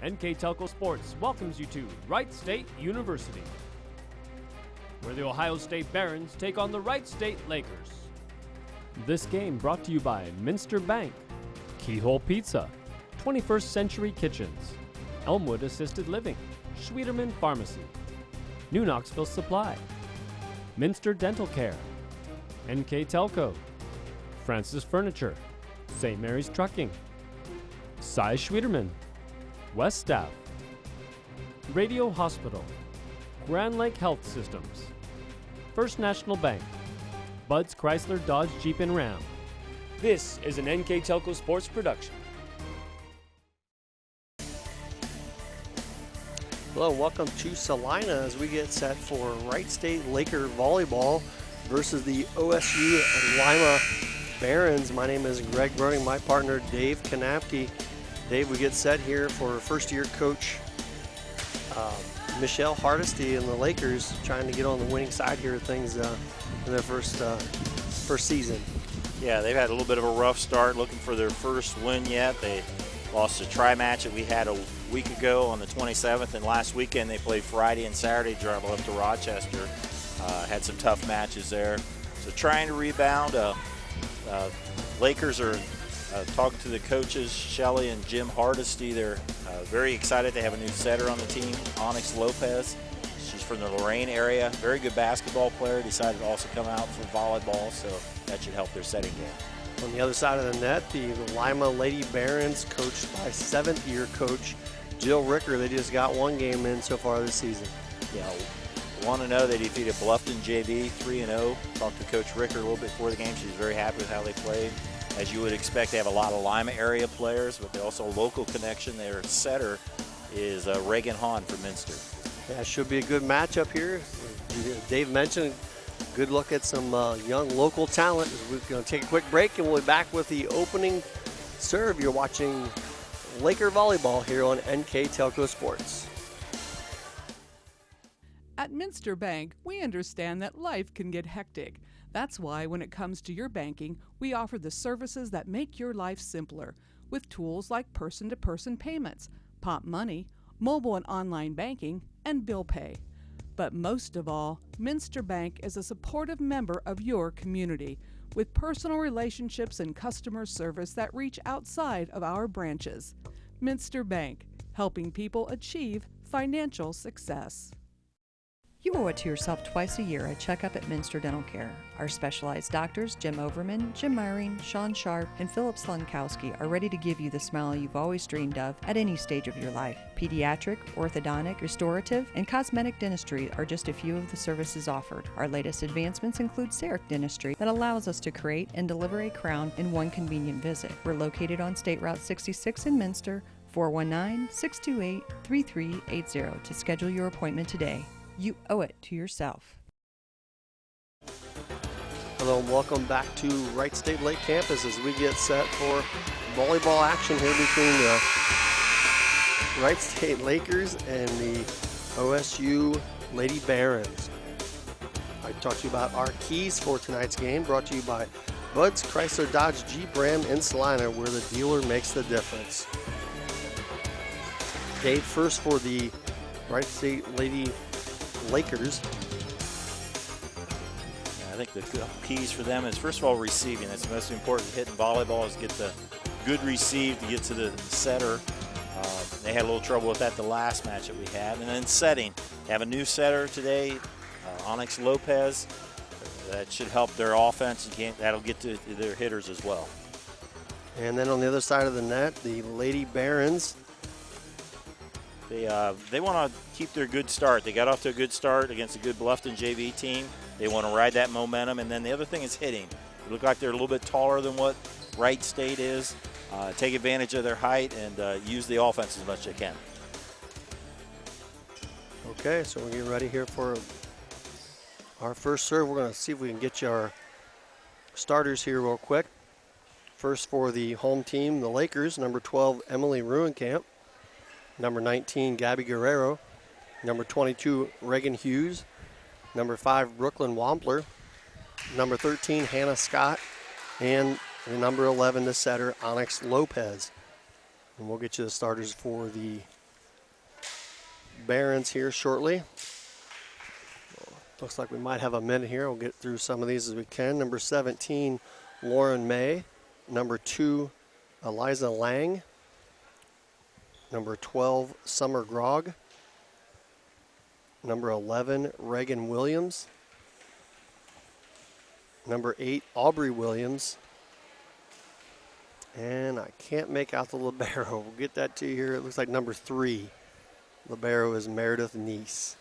NKTelco Sports welcomes you to Wright State University, where the Ohio State Barons take on the Wright State Lakers. This game brought to you by Minster Bank, Keyhole Pizza, 21st Century Kitchens, Elmwood Assisted Living, Schwieterman Pharmacy, New Knoxville Supply, Minster Dental Care, NKTelco, Francis Furniture, St. Mary's Trucking, Cy Schwieterman, West Staff, Radio Hospital, Grand Lake Health Systems, First National Bank, Bud's Chrysler Dodge Jeep and Ram. This is an NKTelco Sports production. Hello, welcome to Salina as we get set for Wright State Laker Volleyball versus the OSU Lima Barons. My name is Greg Broning, my partner Dave Kanapke. Dave, we get set here for first-year coach Michelle Hardesty and the Lakers trying to get on the winning side here of things in their first season. Yeah, they've had a little bit of a rough start looking for their first win yet. They lost a tri-match that we had a week ago on the 27th, and last weekend they played Friday and Saturday, traveled up to Rochester. Had some tough matches there. So trying to rebound. Lakers are talking to the coaches, Shelly and Jim Hardesty. They're very excited to have a new setter on the team, Onyx Lopez. She's from the Lorain area, very good basketball player. Decided to also come out for volleyball, so that should help their setting game. On the other side of the net, the Lima Lady Barons, coached by seventh-year coach Jill Ricker. They just got one game in so far this season. Yeah, 1-0. They defeated Bluffton JV 3-0. Talked to Coach Ricker a little bit before the game. She's very happy with how they played. As you would expect, they have a lot of Lima area players, but they also a local connection. Their setter is Reagan Hahn from Minster. Yeah, should be a good matchup here. Dave mentioned good look at some young local talent. We're going to take a quick break and we'll be back with the opening serve. You're watching Laker Volleyball here on NKTelco Sports. At Minster Bank, we understand that life can get hectic. That's why when it comes to your banking, we offer the services that make your life simpler with tools like person-to-person payments, Pop Money, mobile and online banking, and bill pay. But most of all, Minster Bank is a supportive member of your community with personal relationships and customer service that reach outside of our branches. Minster Bank, helping people achieve financial success. You owe it to yourself twice a year a checkup at Minster Dental Care. Our specialized doctors, Jim Overman, Jim Myring, Sean Sharp, and Philip Slunkowski, are ready to give you the smile you've always dreamed of at any stage of your life. Pediatric, orthodontic, restorative, and cosmetic dentistry are just a few of the services offered. Our latest advancements include CEREC dentistry that allows us to create and deliver a crown in one convenient visit. We're located on State Route 66 in Minster, 419-628-3380 to schedule your appointment today. You owe it to yourself. Hello and welcome back to Wright State Lake Campus as we get set for volleyball action here between the Wright State Lakers and the OSU Lady Barons. I talked to you about our keys for tonight's game, brought to you by Bud's Chrysler Dodge Jeep Ram in Salina, where the dealer makes the difference. Dave, first for the Wright State Lady Lakers. I think the keys for them is, first of all, receiving. That's the most important hit in volleyball, is get the good receive to get to the setter. They had a little trouble with that the last match that we had. And then setting. They have a new setter today, Onyx Lopez. That should help their offense. That'll get to their hitters as well. And then on the other side of the net, the Lady Barons. They want to keep their good start. They got off to a good start against a good Bluffton JV team. They want to ride that momentum. And then the other thing is hitting. They look like they're a little bit taller than what Wright State is. Take advantage of their height and use the offense as much as they can. Okay, so we're getting ready here for our first serve. We're going to see if we can get you our starters here real quick. First for the home team, the Lakers, number 12, Emily Ruenkamp. Number 19, Gabby Guerrero. Number 22, Reagan Hughes. Number 5, Brooklyn Wampler. Number 13, Hannah Scott. And number 11, the setter, Onyx Lopez. And we'll get you the starters for the Barons here shortly. Looks like we might have a minute here. We'll get through some of these as we can. Number 17, Lauren May. Number 2, Eliza Lang. Number 12, Summer Grog. Number 11, Reagan Williams. Number 8, Aubrey Williams. And I can't make out the libero. We'll get that to you here. It looks like number 3. Libero is Meredith Neese.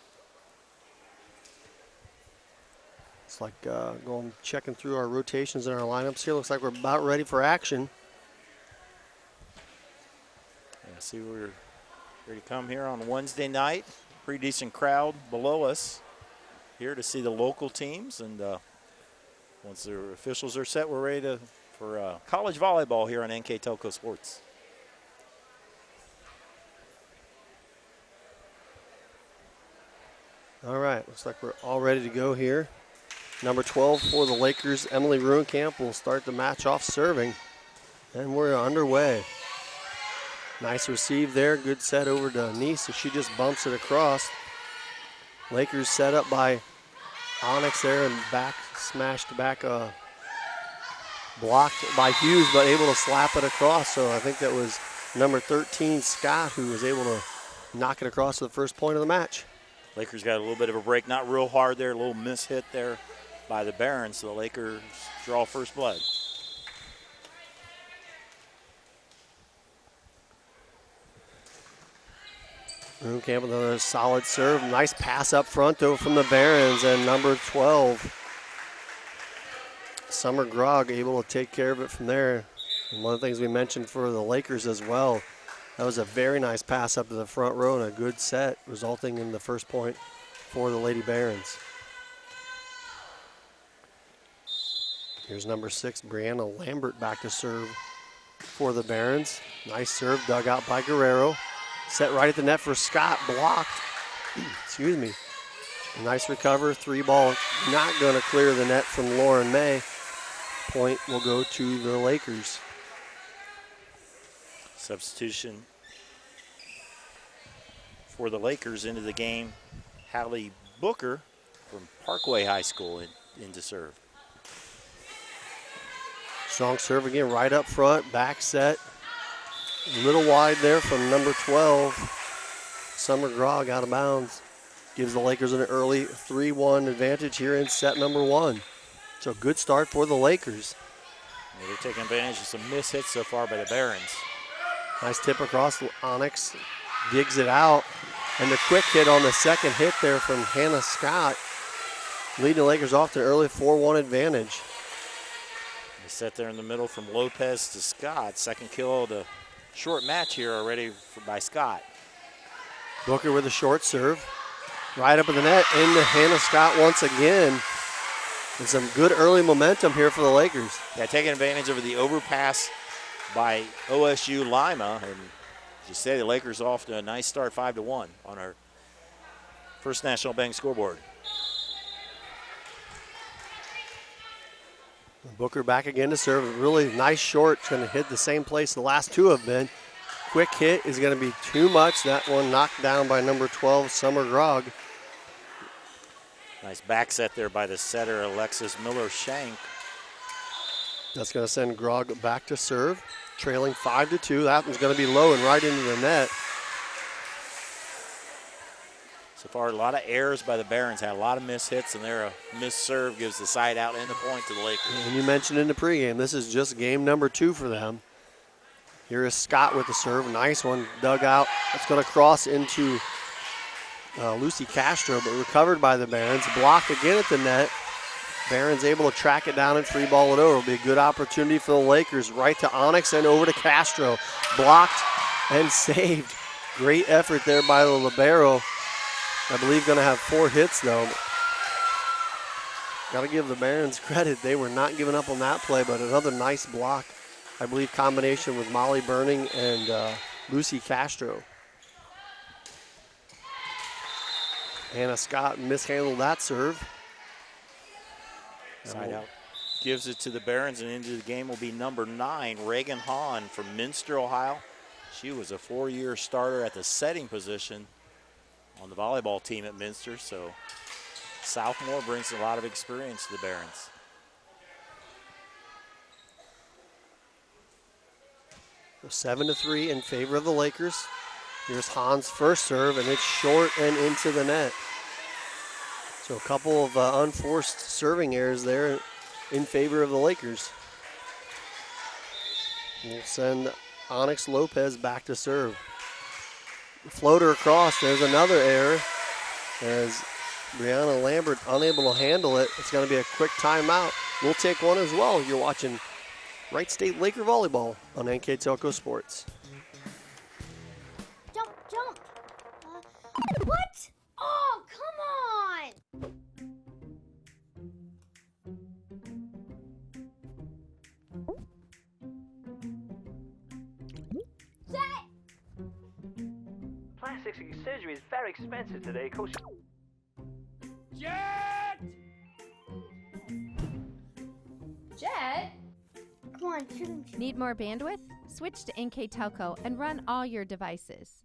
It's like going checking through our rotations and our lineups here. Looks like we're about ready for action. Yeah, see, we're ready to come here on Wednesday night. Pretty decent crowd below us here to see the local teams. And once the officials are set, we're ready for college volleyball here on NKTelco Sports. All right, looks like we're all ready to go here. Number 12 for the Lakers, Emily Ruenkamp, will start the match off serving. And we're underway. Nice receive there, good set over to Neese, so she just bumps it across. Lakers set up by Onyx there and back smashed back, blocked by Hughes, but able to slap it across. So I think that was number 13, Scott, who was able to knock it across to the first point of the match. Lakers got a little bit of a break, not real hard there, a little mishit there by the Barons, so the Lakers draw first blood. Ruenkamp with another solid serve. Nice pass up front, though, from the Barons. And number 12, Summer Grog, able to take care of it from there. And one of the things we mentioned for the Lakers as well, that was a very nice pass up to the front row and a good set, resulting in the first point for the Lady Barons. Here's number 6, Brianna Lambert, back to serve for the Barons. Nice serve, dug out by Guerrero. Set right at the net for Scott, blocked. Excuse me. Nice recover, 3-ball, not going to clear the net from Lauren May. Point will go to the Lakers. Substitution for the Lakers into the game. Hallie Booker from Parkway High School in to serve. Strong serve again, right up front, back set. A little wide there from number 12. Summer Grog out of bounds. Gives the Lakers an early 3-1 advantage here in set number 1. So good start for the Lakers. Yeah, they're taking advantage of some missed hits so far by the Barons. Nice tip across Onyx. Digs it out. And the quick hit on the second hit there from Hannah Scott. Leading the Lakers off to an early 4-1 advantage. They set there in the middle from Lopez to Scott. Second kill of the short match here already by Scott. Booker with a short serve. Right up in the net, into Hannah Scott once again. And some good early momentum here for the Lakers. Yeah, taking advantage of the overpass by OSU Lima. And as you say, the Lakers off to a nice start, 5-1 on our First National Bank scoreboard. Booker back again to serve. Really nice short. It's going to hit the same place the last two have been. Quick hit is going to be too much. That one knocked down by number 12, Summer Grog. Nice back set there by the setter, Alexis Miller-Shank. That's going to send Grog back to serve. Trailing 5-2. That one's going to be low and right into the net. So far, a lot of errors by the Barons. Had a lot of missed hits, and there a missed serve gives the side out and the point to the Lakers. And you mentioned in the pregame, this is just game number 2 for them. Here is Scott with the serve. Nice one, dug out. It's going to cross into Lucy Castro, but recovered by the Barons. Blocked again at the net. Barons able to track it down and free ball it over. It'll be a good opportunity for the Lakers. Right to Onyx and over to Castro. Blocked and saved. Great effort there by the libero. I believe going to have 4 hits though. Got to give the Barons credit. They were not giving up on that play, but another nice block. I believe combination with Molly Burning and Lucy Castro. Hannah Scott mishandled that serve. Side out gives it to the Barons, and into the game will be number 9, Reagan Hahn from Minster, Ohio. She was a 4-year starter at the setting position on the volleyball team at Minster, so sophomore brings a lot of experience to the Barons. So 7-3 in favor of the Lakers. Here's Hahn's first serve, and it's short and into the net. So a couple of unforced serving errors there in favor of the Lakers. We'll send Onyx Lopez back to serve. Floater across, there's another error as Brianna Lambert unable to handle it. It's going to be a quick timeout. We'll take one as well. You're watching Wright State Laker Volleyball on NKTelco Sports. Jump, jump. What? Oh, come on. Set. Plastic surgery is very expensive today. Jet? Come on, shoot him. Need more bandwidth? Switch to NKTelco and run all your devices.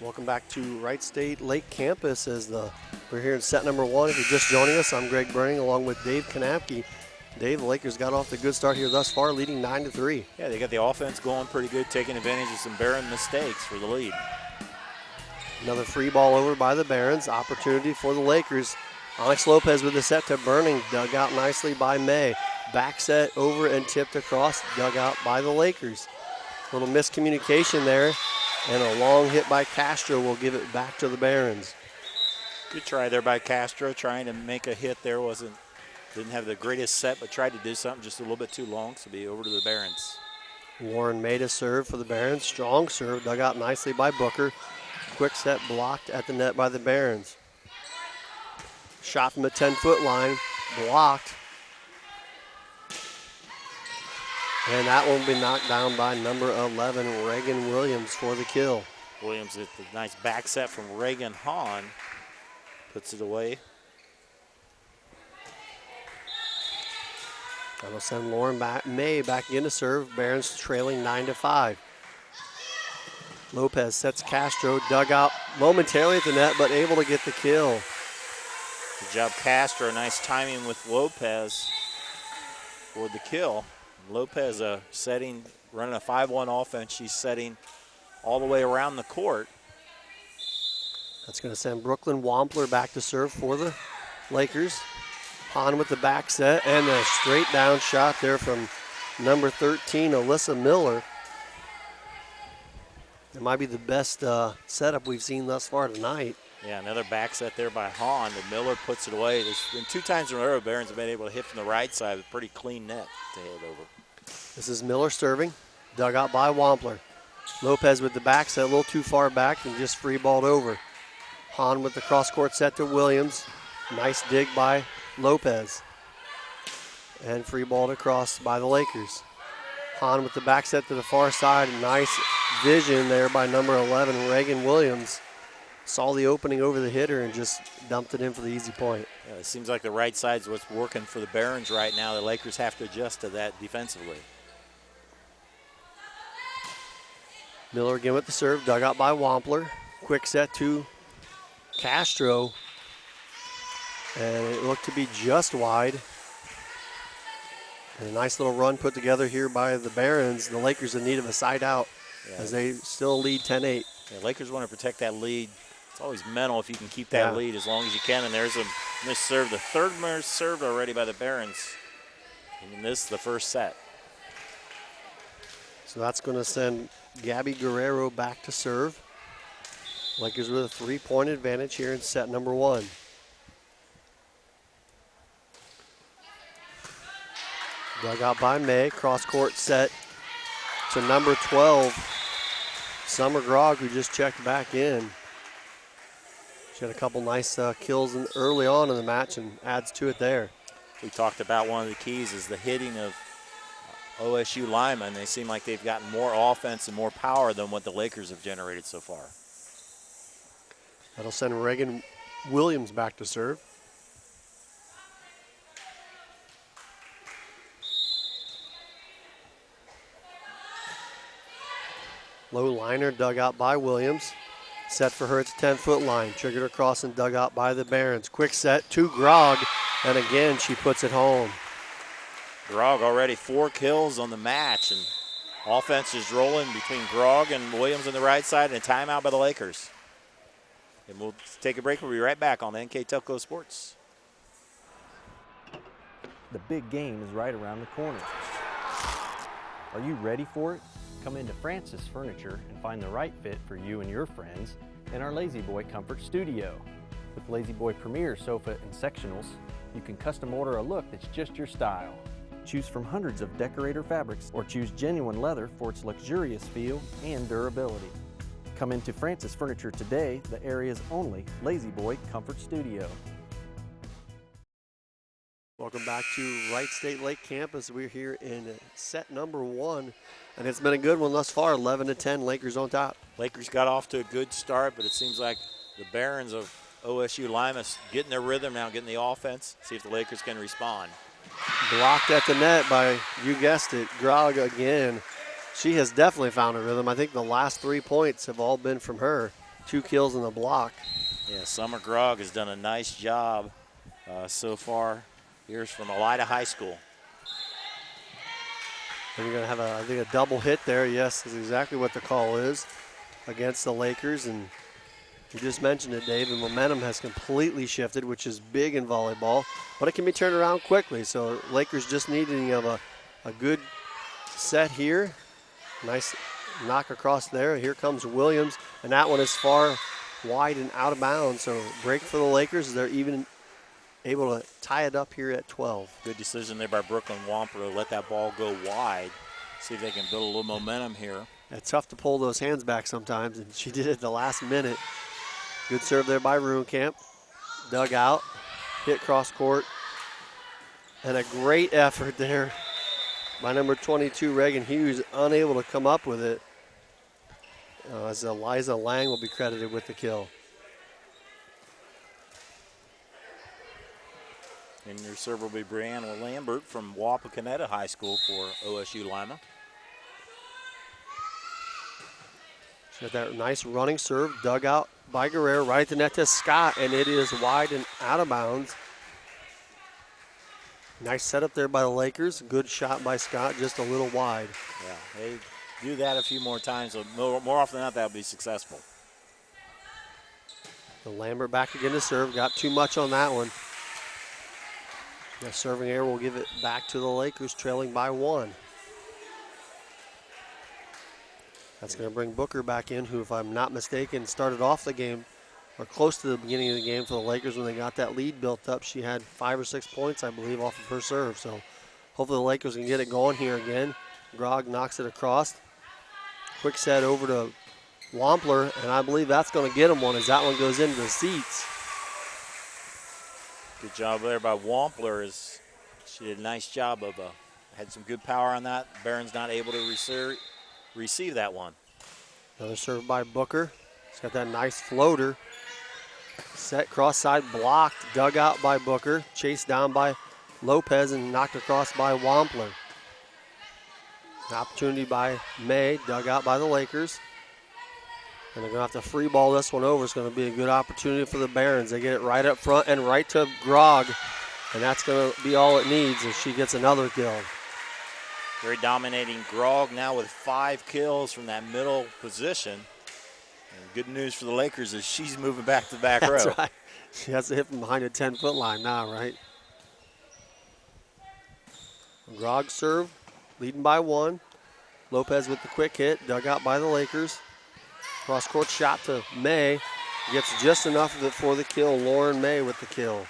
Welcome back to Wright State Lake Campus as we're here in set number 1. If you're just joining us, I'm Greg Burning along with Dave Kanapke. Dave, the Lakers got off to a good start here thus far, leading 9-3. Yeah, they got the offense going pretty good, taking advantage of some Baron mistakes for the lead. Another free ball over by the Barons. Opportunity for the Lakers. Onyx Lopez with the set to Burning. Dug out nicely by May. Back set over and tipped across. Dug out by the Lakers. A little miscommunication there. And a long hit by Castro will give it back to the Barons. Good try there by Castro, trying to make a hit there. Didn't have the greatest set, but tried to do something just a little bit too long, so be over to the Barons. Warren made a serve for the Barons. Strong serve, dug out nicely by Booker. Quick set blocked at the net by the Barons. Shot from the 10-foot line, blocked. And that one will be knocked down by number 11, Reagan Williams, for the kill. Williams with the nice back set from Reagan Hahn. Puts it away. That'll send Lauren May back in to serve. Barons trailing 9-5. Lopez sets Castro, dug out momentarily at the net, but able to get the kill. Good job, Castro. Nice timing with Lopez for the kill. Lopez running a 5-1 offense. She's setting all the way around the court. That's going to send Brooklyn Wampler back to serve for the Lakers. Hahn with the back set and a straight down shot there from number 13, Alyssa Miller. It might be the best setup we've seen thus far tonight. Yeah, another back set there by Hahn. And Miller puts it away. There's been 2 times in a row Barons have been able to hit from the right side with a pretty clean net to hit over. This is Miller serving, dug out by Wampler. Lopez with the back set, a little too far back and just free balled over. Hahn with the cross-court set to Williams. Nice dig by Lopez. And free balled across by the Lakers. Hahn with the back set to the far side. Nice vision there by number 11, Reagan Williams. Saw the opening over the hitter and just dumped it in for the easy point. Yeah, it seems like the right side is what's working for the Barons right now. The Lakers have to adjust to that defensively. Miller again with the serve, dug out by Wampler. Quick set to Castro. And it looked to be just wide. And a nice little run put together here by the Barons. The Lakers in need of a side out as they still lead 10-8. Yeah, Lakers want to protect that lead. It's always mental if you can keep that lead as long as you can. And there's a missed serve. The third missed serve already by the Barons. And this is the first set. So that's going to send Gabby Guerrero back to serve. Lakers with a 3-point advantage here in set number 1. Dug out by May. Cross-court set to number 12, Summer Grog, who just checked back in. She had a couple nice kills early on in the match and adds to it there. We talked about one of the keys is the hitting of OSU Lima, and they seem like they've gotten more offense and more power than what the Lakers have generated so far. That'll send Reagan Williams back to serve. Low liner dug out by Williams. Set for her at the 10-foot line. Triggered across and dug out by the Barons. Quick set to Grog, and again she puts it home. Grog already 4 kills on the match, and offense is rolling between Grog and Williams on the right side, and a timeout by the Lakers. And we'll take a break. We'll be right back on NKTelco Sports. The big game is right around the corner. Are you ready for it? Come into Francis Furniture and find the right fit for you and your friends in our Lazy Boy Comfort Studio. With Lazy Boy Premier Sofa and Sectionals, you can custom order a look that's just your style. Choose from hundreds of decorator fabrics or choose genuine leather for its luxurious feel and durability. Come into Francis Furniture today, the area's only Lazy Boy Comfort Studio. Welcome back to Wright State Lake Campus. We're here in set number 1, and it's been a good one thus far. 11-10, Lakers on top. Lakers got off to a good start, but it seems like the Barons of OSU Lima getting their rhythm now, getting the offense. See if the Lakers can respond. Blocked at the net by, you guessed it, Grog again. She has definitely found a rhythm. I think the last 3 points have all been from her. 2 kills in the block. Yeah, Summer Grog has done a nice job so far. Here's from Elida High School. And you're going to have, I think, a double hit there. Yes, that's exactly what the call is against the Lakers. And you just mentioned it, Dave. The momentum has completely shifted, which is big in volleyball. But it can be turned around quickly. So Lakers just needing of a good set here. Nice knock across there. Here comes Williams. And that one is far wide and out of bounds. So break for the Lakers. They're even able to tie it up here at 12. Good decision there by Brooklyn Wampler to let that ball go wide. See if they can build a little momentum here. It's tough to pull those hands back sometimes, and she did it the last minute. Good serve there by Ruenkamp. Dug out, hit cross court, and a great effort there by number 22, Reagan Hughes, unable to come up with it. As Eliza Lang will be credited with the kill. And your server will be Brianna Lambert from Wapakoneta High School for OSU Lima. She got that nice running serve, dug out by Guerrero, right at the net to Scott, and it is wide and out of bounds. Nice setup there by the Lakers. Good shot by Scott, just a little wide. Yeah, they do that a few more times. So more often than not, that'll be successful. The Lambert back again to serve. Got too much on that one. The serving error will give it back to the Lakers, trailing by 1. That's going to bring Booker back in, who, if I'm not mistaken, started off the game or close to the beginning of the game for the Lakers when they got that lead built up. She had 5 or 6 points, I believe, off of her serve. So hopefully the Lakers can get it going here again. Grog knocks it across. Quick set over to Wampler, and I believe that's going to get him one as that one goes into the seats. Good job there by Wampler. She did a nice job of had some good power on that. Barron's not able to receive that one. Another serve by Booker. He's got that nice floater. Set cross side blocked, dug out by Booker. Chased down by Lopez and knocked across by Wampler. An opportunity by May, dug out by the Lakers. And they're going to have to free ball this one over. It's going to be a good opportunity for the Barons. They get it right up front and right to Grog. And that's going to be all it needs as she gets another kill. Very dominating Grog now with 5 kills from that middle position. And good news for the Lakers is she's moving back to the back row. That's right. She has to hit from behind the 10-foot line now, right? Grog serve, leading by 1. Lopez with the quick hit, dug out by the Lakers. Cross-court shot to May. Gets just enough of it for the kill. Lauren May with the kill.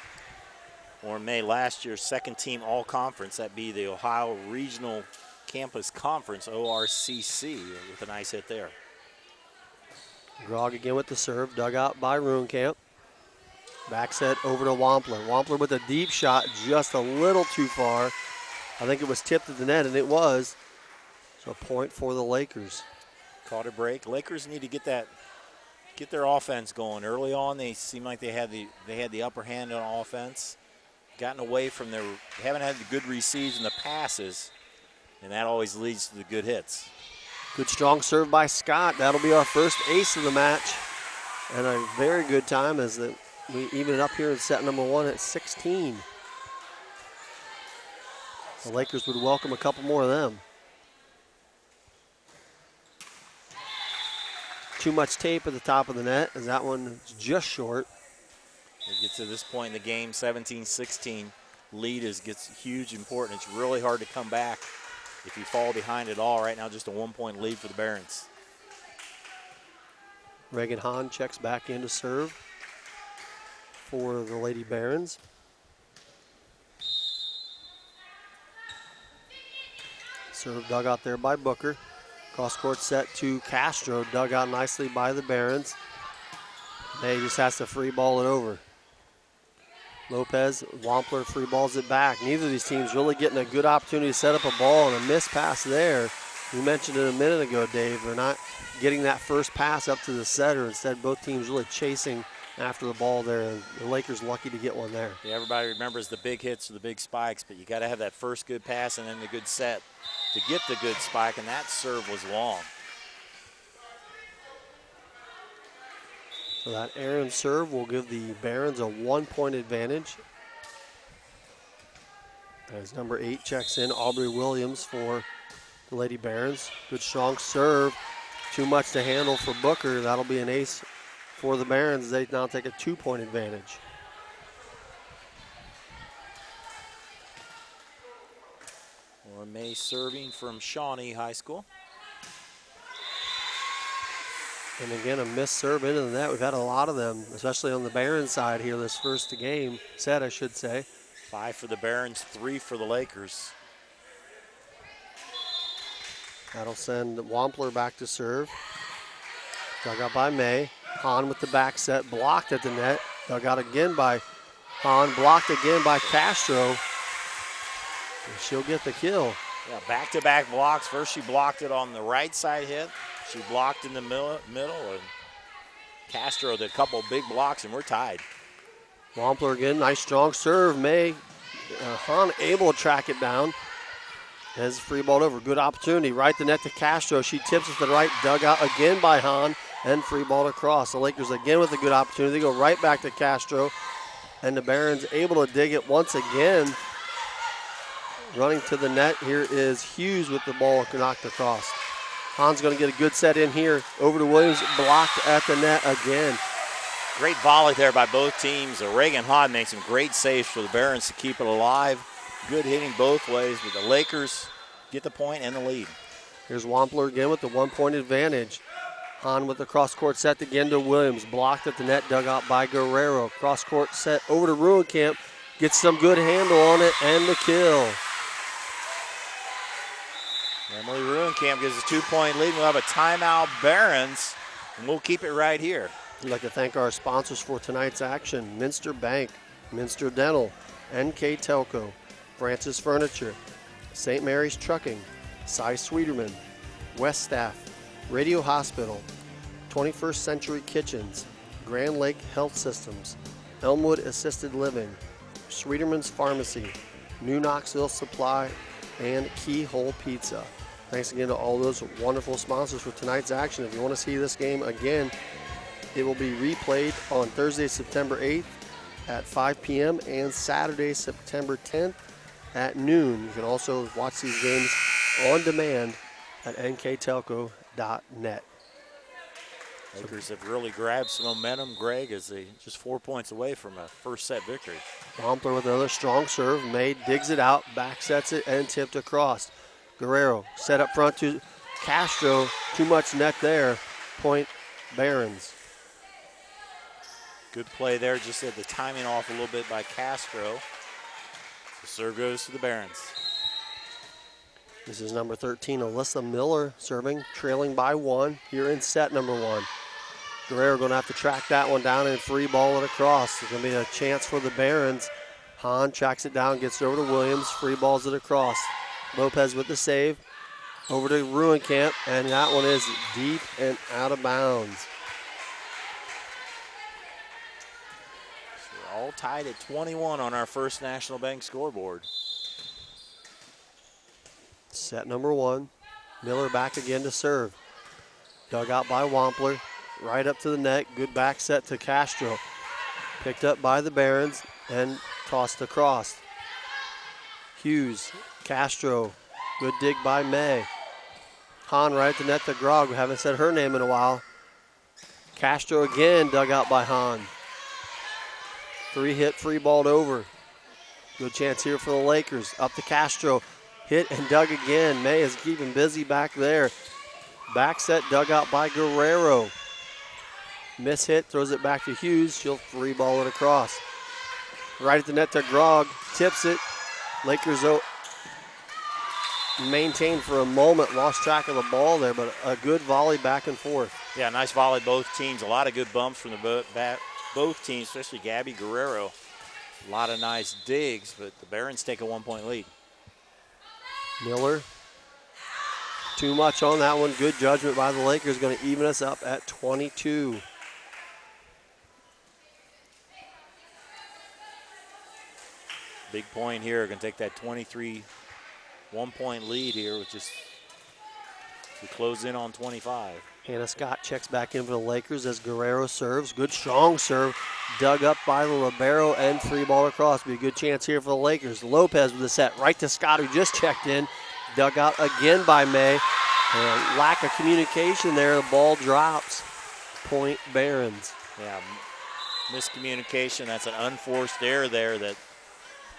Lauren May, last year's second-team all-conference. That'd be the Ohio Regional Campus Conference, ORCC, with a nice hit there. Grog again with the serve. Dug out by Ruenkamp. Back set over to Wampler. Wampler with a deep shot, just a little too far. I think it was tipped at the net, and it was. So a point for the Lakers. Caught a break. Lakers need to get their offense going. Early on, they seem like they had the upper hand on offense. Gotten away from haven't had the good receives and the passes, and that always leads to the good hits. Good strong serve by Scott. That'll be our first ace of the match. And a very good time as we even it up here in set number 1 at 16. The Lakers would welcome a couple more of them. Too much tape at the top of the net as that one is just short. We get to this point in the game, 17-16. Lead gets huge important. It's really hard to come back if you fall behind at all. Right now, just a 1-point lead for the Barons. Reagan Hahn checks back in to serve for the Lady Barons. Serve dug out there by Booker. Cross court set to Castro, dug out nicely by the Barons. They just has to free ball it over. Lopez, Wampler free balls it back. Neither of these teams really getting a good opportunity to set up a ball, and a missed pass there. You mentioned it a minute ago, Dave. They're not getting that first pass up to the setter. Instead, both teams really chasing after the ball there. And the Lakers lucky to get one there. Yeah, everybody remembers the big hits or the big spikes, but you got to have that first good pass and then the good set to get the good spike, and that serve was long. So that Aaron serve will give the Barons a 1-point advantage. As number 8 checks in, Aubrey Williams for the Lady Barons. Good strong serve. Too much to handle for Booker. That'll be an ace for the Barons. They now take a 2-point advantage. Or May serving from Shawnee High School. And again, a missed serve into the net. We've had a lot of them, especially on the Barons side here this first game set, I should say. 5 for the Barons, 3 for the Lakers. That'll send Wampler back to serve. Dug out by May. Hahn with the back set, blocked at the net. Dug out again by Hahn, blocked again by Castro. And she'll get the kill. Yeah, back-to-back blocks. First she blocked it on the right side hit. She blocked in the middle, and Castro did a couple big blocks, and we're tied. Wampler again, nice strong serve. May, Hahn able to track it down. Has free ball over, good opportunity. Right the net to Castro. She tips it to the right, dug out again by Hahn, and free ball across. The Lakers again with a good opportunity. They go right back to Castro, and the Barons able to dig it once again. Running to the net here is Hughes with the ball knocked across. Hahn's going to get a good set in here. Over to Williams, blocked at the net again. Great volley there by both teams. Reagan Hahn makes some great saves for the Barons to keep it alive. Good hitting both ways, but the Lakers get the point and the lead. Here's Wampler again with the 1-point advantage. Hahn with the cross-court set again to Williams. Blocked at the net, dug out by Guerrero. Cross-court set over to Ruenkamp. Gets some good handle on it, and the kill. Emily Ruenkamp gives a 2-point lead. We'll have a timeout, Barons, and we'll keep it right here. I'd like to thank our sponsors for tonight's action: Minster Bank, Minster Dental, NKTelco, Francis Furniture, St. Mary's Trucking, Cy Sweeterman, West Staff, Radio Hospital, 21st Century Kitchens, Grand Lake Health Systems, Elmwood Assisted Living, Sweeterman's Pharmacy, New Knoxville Supply, and Keyhole Pizza. Thanks again to all those wonderful sponsors for tonight's action. If you want to see this game again, it will be replayed on Thursday, September 8th at 5 p.m. and Saturday, September 10th at noon. You can also watch these games on demand at nktelco.net. Lakers have really grabbed some momentum, Greg, as they just 4 points away from a first set victory. Wampler with another strong serve. May digs it out, back sets it, and tipped across. Guerrero set up front to Castro. Too much net there. Point Barons. Good play there. Just had the timing off a little bit by Castro. The serve goes to the Barons. This is number 13, Alyssa Miller, serving, trailing by 1 here in set number 1. Guerrero going to have to track that one down and free ball it across. There's going to be a chance for the Barons. Hahn tracks it down, gets it over to Williams, free balls it across. Lopez with the save. Over to Ruenkamp, and that one is deep and out of bounds. So we're all tied at 21 on our First National Bank scoreboard. Set number 1. Miller back again to serve. Dug out by Wampler. right up to the net. Good back set to Castro. Picked up by the Barons and tossed across. Hughes, Castro, good dig by May. Hahn right at the net to Grog. We haven't said her name in a while. Castro again, dug out by Hahn. 3-hit, free balled over. Good chance here for the Lakers. Up to Castro. Hit and dug again. May is keeping busy back there. Back set, dug out by Guerrero. Miss hit, throws it back to Hughes. She'll free ball it across. Right at the net to Grog. Tips it. Lakers maintained for a moment, lost track of the ball there, but a good volley back and forth. Yeah, nice volley, both teams. A lot of good bumps from both teams, especially Gabby Guerrero. A lot of nice digs, but the Barons take a 1-point lead. Miller, too much on that one. Good judgment by the Lakers, going to even us up at 22. Big point here, going to take that 23 1-point lead here, which is to close in on 25. Hannah Scott checks back in for the Lakers as Guerrero serves. Good strong serve, dug up by the libero and free ball across. Be a good chance here for the Lakers. Lopez with the set right to Scott, who just checked in. Dug out again by May. And lack of communication there, the ball drops. Point Barons. Yeah, miscommunication. That's an unforced error there that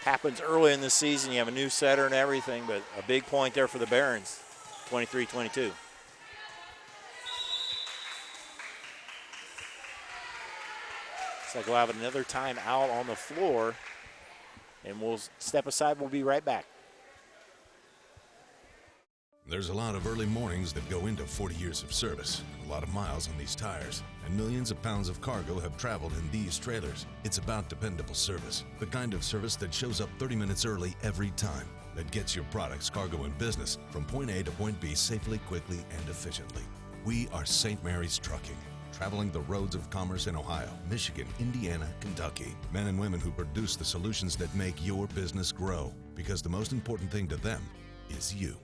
happens early in the season. You have a new setter and everything, but a big point there for the Barons, 23-22. Looks like we'll have another timeout on the floor, and we'll step aside. We'll be right back. There's a lot of early mornings that go into 40 years of service, a lot of miles on these tires, and millions of pounds of cargo have traveled in these trailers. It's about dependable service, the kind of service that shows up 30 minutes early every time, that gets your products, cargo, and business from point A to point B safely, quickly, and efficiently. We are St. Mary's Trucking, traveling the roads of commerce in Ohio, Michigan, Indiana, Kentucky. Men and women who produce the solutions that make your business grow, because the most important thing to them is you.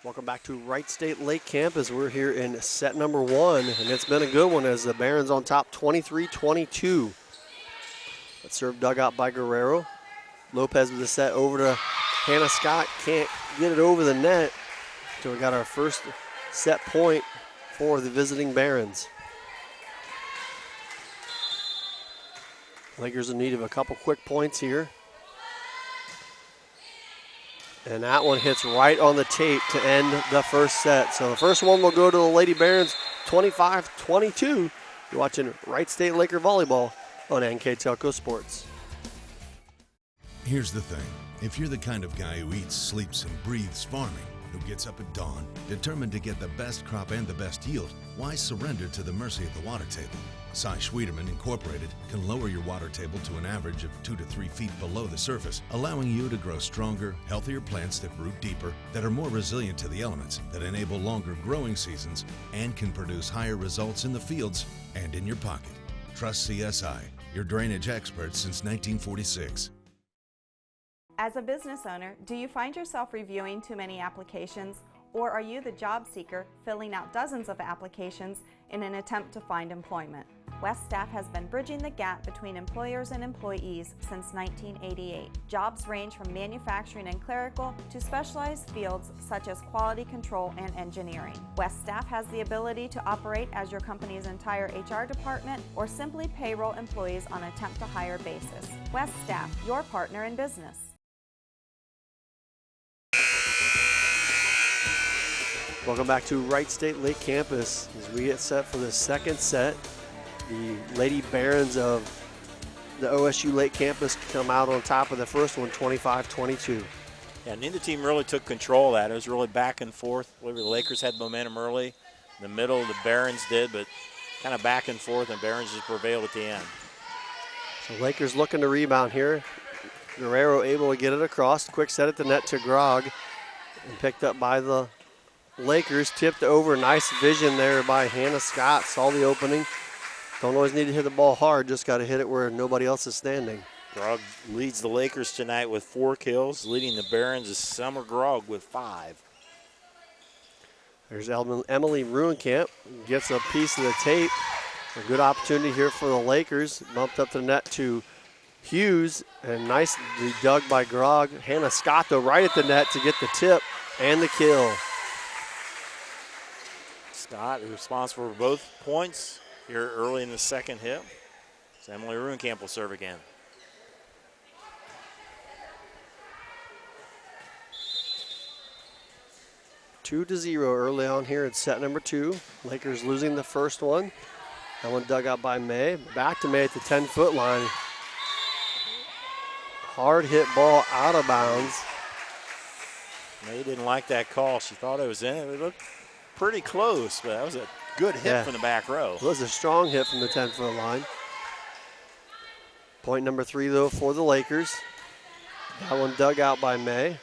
Welcome back to Wright State Lake Campus. We're here in set number 1, and it's been a good one as the Barons on top 23-22. That serve dug out by Guerrero. Lopez with the set over to Hannah Scott. Can't get it over the net. So we got our first set point for the visiting Barons. Lakers in need of a couple quick points here. And that one hits right on the tape to end the first set. So the first one will go to the Lady Barons, 25-22. You're watching Wright State Laker Volleyball on NKTelco Sports. Here's the thing. If you're the kind of guy who eats, sleeps, and breathes farming, who gets up at dawn, determined to get the best crop and the best yield, why surrender to the mercy of the water table? Cy Schwederman Incorporated can lower your water table to an average of 2 to 3 feet below the surface, allowing you to grow stronger, healthier plants that root deeper, that are more resilient to the elements, that enable longer growing seasons, and can produce higher results in the fields and in your pocket. Trust CSI, your drainage experts since 1946. As a business owner, do you find yourself reviewing too many applications, or are you the job seeker filling out dozens of applications in an attempt to find employment? West Staff has been bridging the gap between employers and employees since 1988. Jobs range from manufacturing and clerical to specialized fields such as quality control and engineering. West Staff has the ability to operate as your company's entire HR department or simply payroll employees on a temp to hire basis. West Staff, your partner in business. Welcome back to Wright State Lake Campus as we get set for the second set. The Lady Barons of the OSU Lake Campus come out on top of the first one, 25-22. Yeah, neither team really took control of that. It was really back and forth. The Lakers had momentum early. In the middle, the Barons did, but kind of back and forth, and Barons just prevailed at the end. So Lakers looking to rebound here. Guerrero able to get it across. Quick set at the net to Grog, and picked up by the Lakers. Tipped over. Nice vision there by Hannah Scott. Saw the opening. Don't always need to hit the ball hard. Just got to hit it where nobody else is standing. Grog leads the Lakers tonight with 4 kills. Leading the Barons is Summer Grog with 5. There's Emily Ruenkamp, gets a piece of the tape. A good opportunity here for the Lakers. Bumped up the net to Hughes, and nicely dug by Grog. Hannah Scott, though, right at the net to get the tip and the kill. Scott responsible for both points here early in the second hit. So Emily Ruenkamp will serve again. Two to 0 early on here at set number 2. Lakers losing the first one. That one dug out by May. Back to May at the 10-foot line. Hard hit ball out of bounds. May didn't like that call. She thought it was in. It looked pretty close, but that was a good hit from the back row. It was a strong hit from the 10-foot line. Point number 3, though, for the Lakers. That one dug out by May.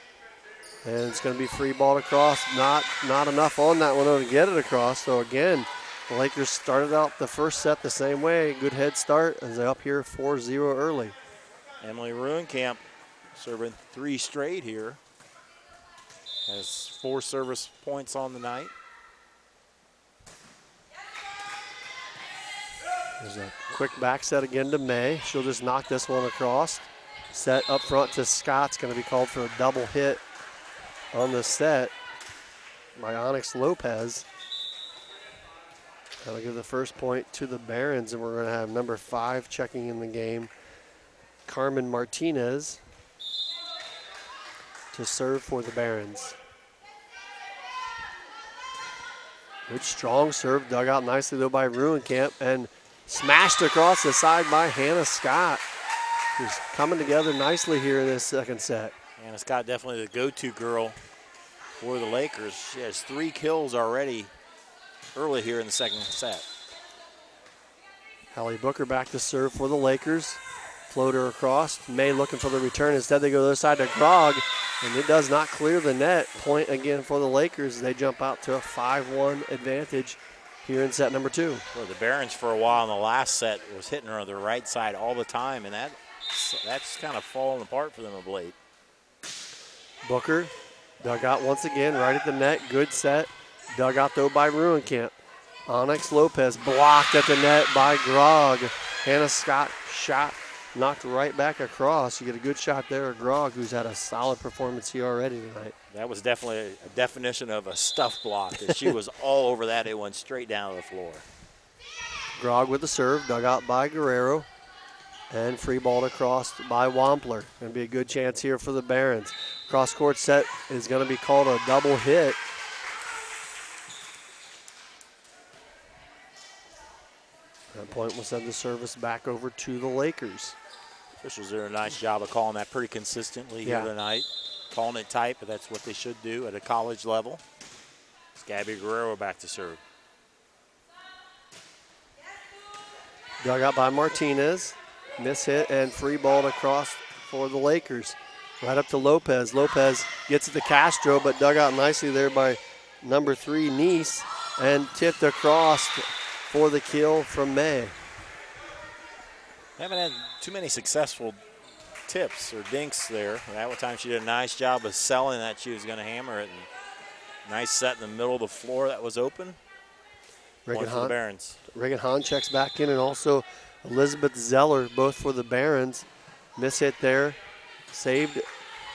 And it's going to be free ball across. Not enough on that one to get it across. So, again, the Lakers started out the first set the same way. Good head start as they're up here 4-0 early. Emily Ruenkamp serving 3 straight here. Has 4 service points on the night. There's a quick back set again to May. She'll just knock this one across. Set up front to Scott's going to be called for a double hit on the set by Onyx Lopez. That'll give the first point to the Barons, and we're going to have number 5 checking in the game, Carmen Martinez, to serve for the Barons. Good strong serve, dug out nicely though by Ruenkamp, and smashed across the side by Hannah Scott, who's coming together nicely here in this second set. Hannah Scott definitely the go-to girl for the Lakers. She has 3 kills already early here in the second set. Hallie Booker back to serve for the Lakers. Floater across. May looking for the return. Instead, they go to the other side to Grog, and it does not clear the net. Point again for the Lakers. They jump out to a 5-1 advantage here in set number 2. Well, the Barons for a while in the last set was hitting her on the right side all the time, and that's kind of fallen apart for them of late. Booker dug out once again right at the net. Good set. Dug out though by Ruenkamp. Onyx Lopez blocked at the net by Grog. Hannah Scott shot knocked right back across. You get a good shot there of Grog, who's had a solid performance here already tonight. That was definitely a definition of a stuff block. That she was all over that. It went straight down to the floor. Grog with the serve, dug out by Guerrero, and free balled across by Wampler. Going to be a good chance here for the Barons. Cross-court set is going to be called a double hit. That point will send the service back over to the Lakers. Officials did a nice job of calling that pretty consistently here tonight. Calling it tight, but that's what they should do at a college level. It's Gabby Guerrero back to serve. Dug out by Martinez. Miss hit and free balled across for the Lakers. Right up to Lopez. Lopez gets it to Castro, but dug out nicely there by number 3, Nice, and tipped across for the kill from May. Haven't had too many successful tips or dinks there. That one time she did a nice job of selling that she was going to hammer it. And nice set in the middle of the floor that was open. Reagan for the Barons. Reagan Hahn checks back in, and also Elizabeth Zeller, both for the Barons. Miss hit there, saved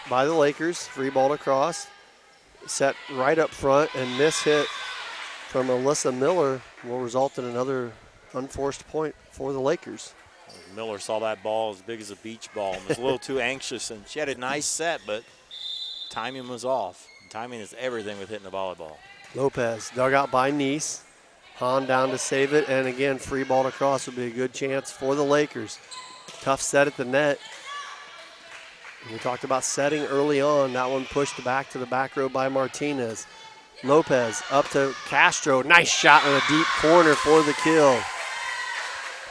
by the Lakers. Free ball across, set right up front, and miss hit from Alyssa Miller will result in another unforced point for the Lakers. Miller saw that ball as big as a beach ball and was a little too anxious, and she had a nice set, but timing was off. Timing is everything with hitting the volleyball. Lopez dug out by Nice. Hahn down to save it, and again, free ball across would be a good chance for the Lakers. Tough set at the net. We talked about setting early on. That one pushed back to the back row by Martinez. Lopez up to Castro. Nice shot in a deep corner for the kill.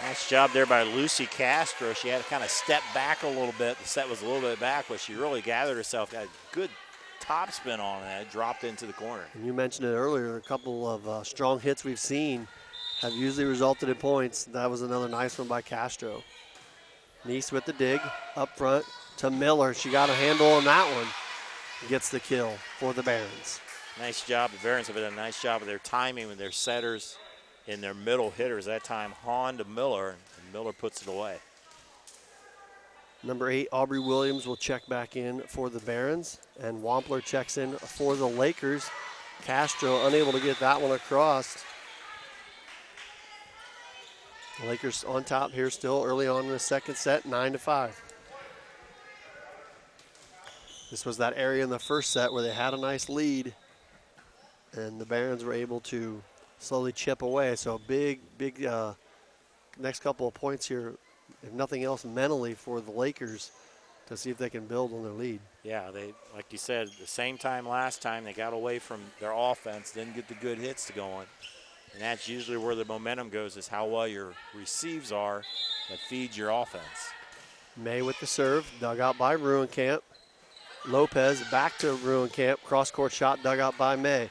Nice job there by Lucy Castro. She had to kind of step back a little bit. The set was a little bit back, but she really gathered herself, got a good top spin on it, dropped into the corner. And you mentioned it earlier, a couple of strong hits we've seen have usually resulted in points. That was another nice one by Castro. Nice with the dig up front to Miller. She got a handle on that one. Gets the kill for the Barons. Nice job. The Barons have done a nice job of their timing with their setters and their middle hitters. That time, Hahn to Miller, and Miller puts it away. Number 8, Aubrey Williams will check back in for the Barons, and Wampler checks in for the Lakers. Castro unable to get that one across. The Lakers on top here still early on in the second set, 9-5. This was that area in the first set where they had a nice lead, and the Barons were able to slowly chip away. So big next couple of points here, if nothing else mentally, for the Lakers to see if they can build on their lead. Yeah, they, like you said, the same time last time, they got away from their offense, didn't get the good hits to go on. And that's usually where the momentum goes, is how well your receives are that feeds your offense. May with the serve, dug out by Ruenkamp. Lopez back to Ruenkamp, cross-court shot dug out by May.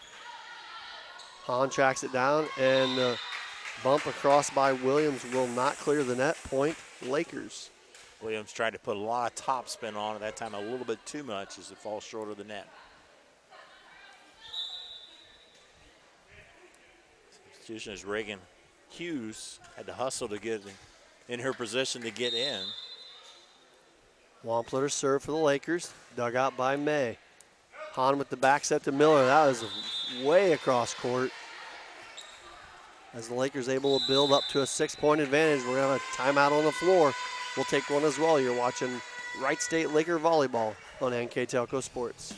Hahn tracks it down, and the bump across by Williams will not clear the net. Point, Lakers. Williams tried to put a lot of top spin on it, that time a little bit too much as it falls short of the net. Substitution is Reagan Hughes, had to hustle to get in her position to get in. Wampler to serve for the Lakers, dug out by May. Hahn with the back set to Miller. That was way across court. As the Lakers able to build up to a 6-point advantage, we're going to have a timeout on the floor. We'll take one as well. You're watching Wright State Laker Volleyball on NKTelco Sports.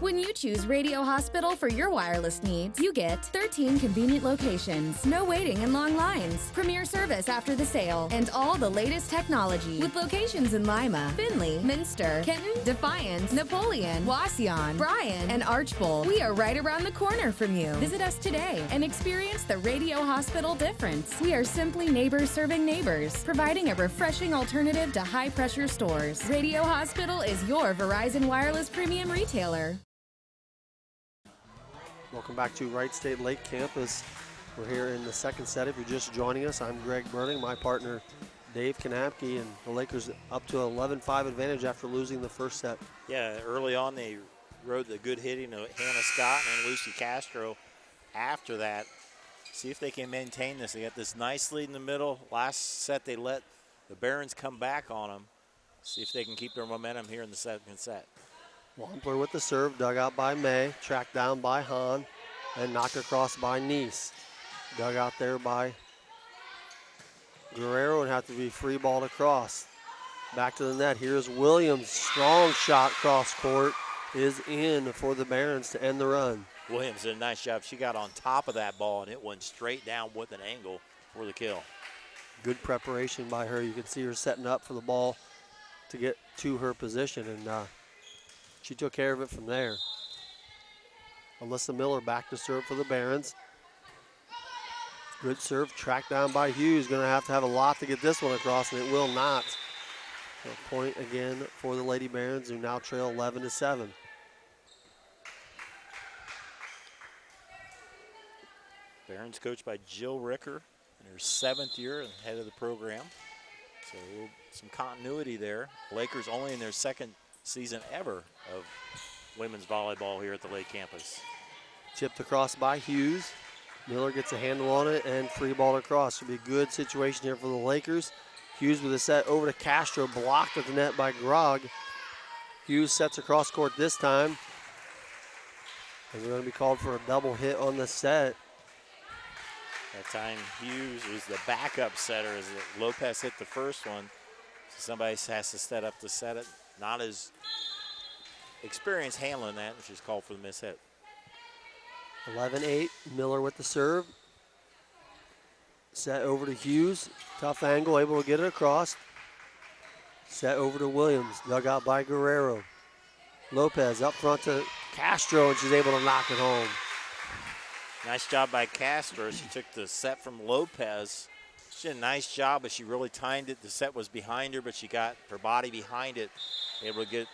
When you choose Radio Hospital for your wireless needs, you get 13 convenient locations, no waiting and long lines, premier service after the sale, and all the latest technology. With locations in Lima, Findlay, Minster, Kenton, Defiance, Napoleon, Wauseon, Bryan, and Archbold, we are right around the corner from you. Visit us today and experience the Radio Hospital difference. We are simply neighbors serving neighbors, providing a refreshing alternative to high-pressure stores. Radio Hospital is your Verizon Wireless premium retailer. Welcome back to Wright State Lake Campus. We're here in the second set. If you're just joining us, I'm Greg Burning, my partner Dave Kanapke, and the Lakers up to an 11-5 advantage after losing the first set. Yeah, early on they rode the good hitting of Hannah Scott and Lucy Castro. After that, see if they can maintain this. They got this nice lead in the middle. Last set they let the Barons come back on them. See if they can keep their momentum here in the second set. Wampler with the serve, dug out by May, tracked down by Hahn, and knocked across by Neese. Dug out there by Guerrero and have to be free balled across. Back to the net, here's Williams. Strong shot cross court is in for the Barons to end the run. Williams did a nice job. She got on top of that ball and it went straight down with an angle for the kill. Good preparation by her. You can see her setting up for the ball to get to her position, and she took care of it from there. Alyssa Miller back to serve for the Barons. Good serve, tracked down by Hughes. Going to have a lot to get this one across, and it will not. So point again for the Lady Barons, who now trail 11-7. Barons coached by Jill Ricker in her 7th year and head of the program. So some continuity there. Lakers only in their second season ever of women's volleyball here at the Lake Campus. Chipped across by Hughes. Miller gets a handle on it and free ball across. Should be a good situation here for the Lakers. Hughes with a set over to Castro, blocked at the net by Grog. Hughes sets across court this time. And we're going to be called for a double hit on the set. That time Hughes was the backup setter as Lopez hit the first one. So somebody has to set up to set it. Not as experienced handling that, which is called for the miss hit. 11-8, Miller with the serve. Set over to Hughes. Tough angle, able to get it across. Set over to Williams, dug out by Guerrero. Lopez up front to Castro, and she's able to knock it home. Nice job by Castro. She took the set from Lopez. She did a nice job, but she really timed it. The set was behind her, but she got her body behind it, able to get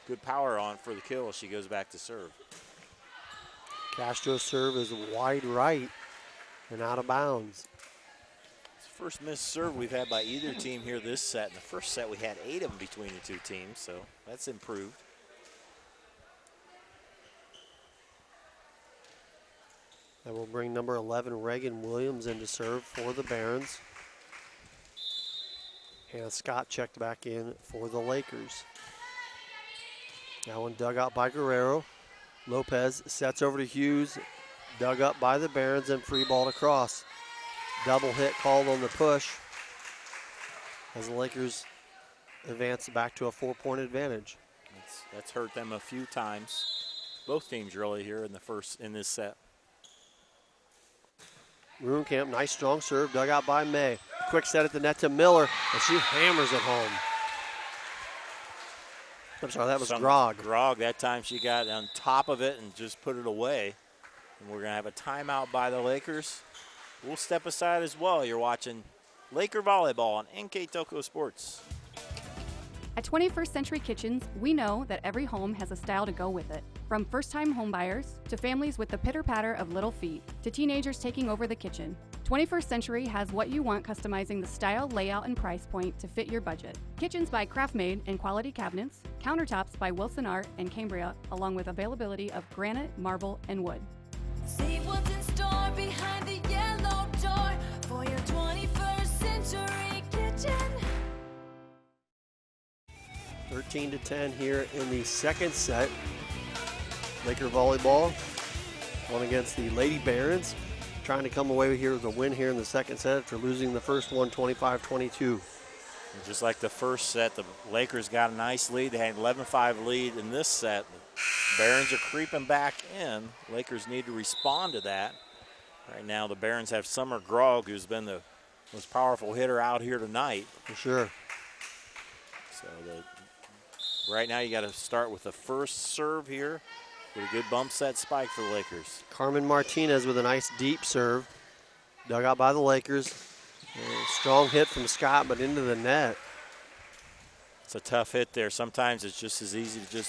good power on for the kill as she goes back to serve. Castro's serve is wide right and out of bounds. It's the first missed serve we've had by either team here this set. In the first set, we had 8 of them between the two teams, so that's improved. That will bring number 11, Reagan Williams, in to serve for the Barons. Hannah Scott checked back in for the Lakers. That one dug out by Guerrero. Lopez sets over to Hughes. Dug up by the Barons and free ball across. Double hit called on the push as the Lakers advance back to a 4-point advantage. That's hurt them a few times. Both teams really here in this set. Ruenkamp, nice strong serve, dug out by May. Quick set at the net to Miller, and she hammers it home. I'm sorry, that was Grog. Grog, that time she got on top of it and just put it away. And we're going to have a timeout by the Lakers. We'll step aside as well. You're watching Laker Volleyball on NKTelco Sports. At 21st Century Kitchens, we know that every home has a style to go with it. From first-time homebuyers to families with the pitter-patter of little feet to teenagers taking over the kitchen, 21st Century has what you want, customizing the style, layout, and price point to fit your budget. Kitchens by Craftmade and quality cabinets, countertops by Wilson Art and Cambria, along with availability of granite, marble, and wood. See what's in store behind the yellow door for your 21st Century Kitchen. 13-10 here in the second set. Laker Volleyball won against the Lady Barons, trying to come away here with a win here in the second set after losing the first one 25-22. Just like the first set, the Lakers got a nice lead. They had an 11-5 lead in this set. The Barons are creeping back in. Lakers need to respond to that. Right now, the Barons have Summer Grog, who's been the most powerful hitter out here tonight. For sure. So right now, you got to start with the first serve here with a good bump set spike for the Lakers. Carmen Martinez with a nice deep serve. Dug out by the Lakers. Strong hit from Scott, but into the net. It's a tough hit there. Sometimes it's just as easy to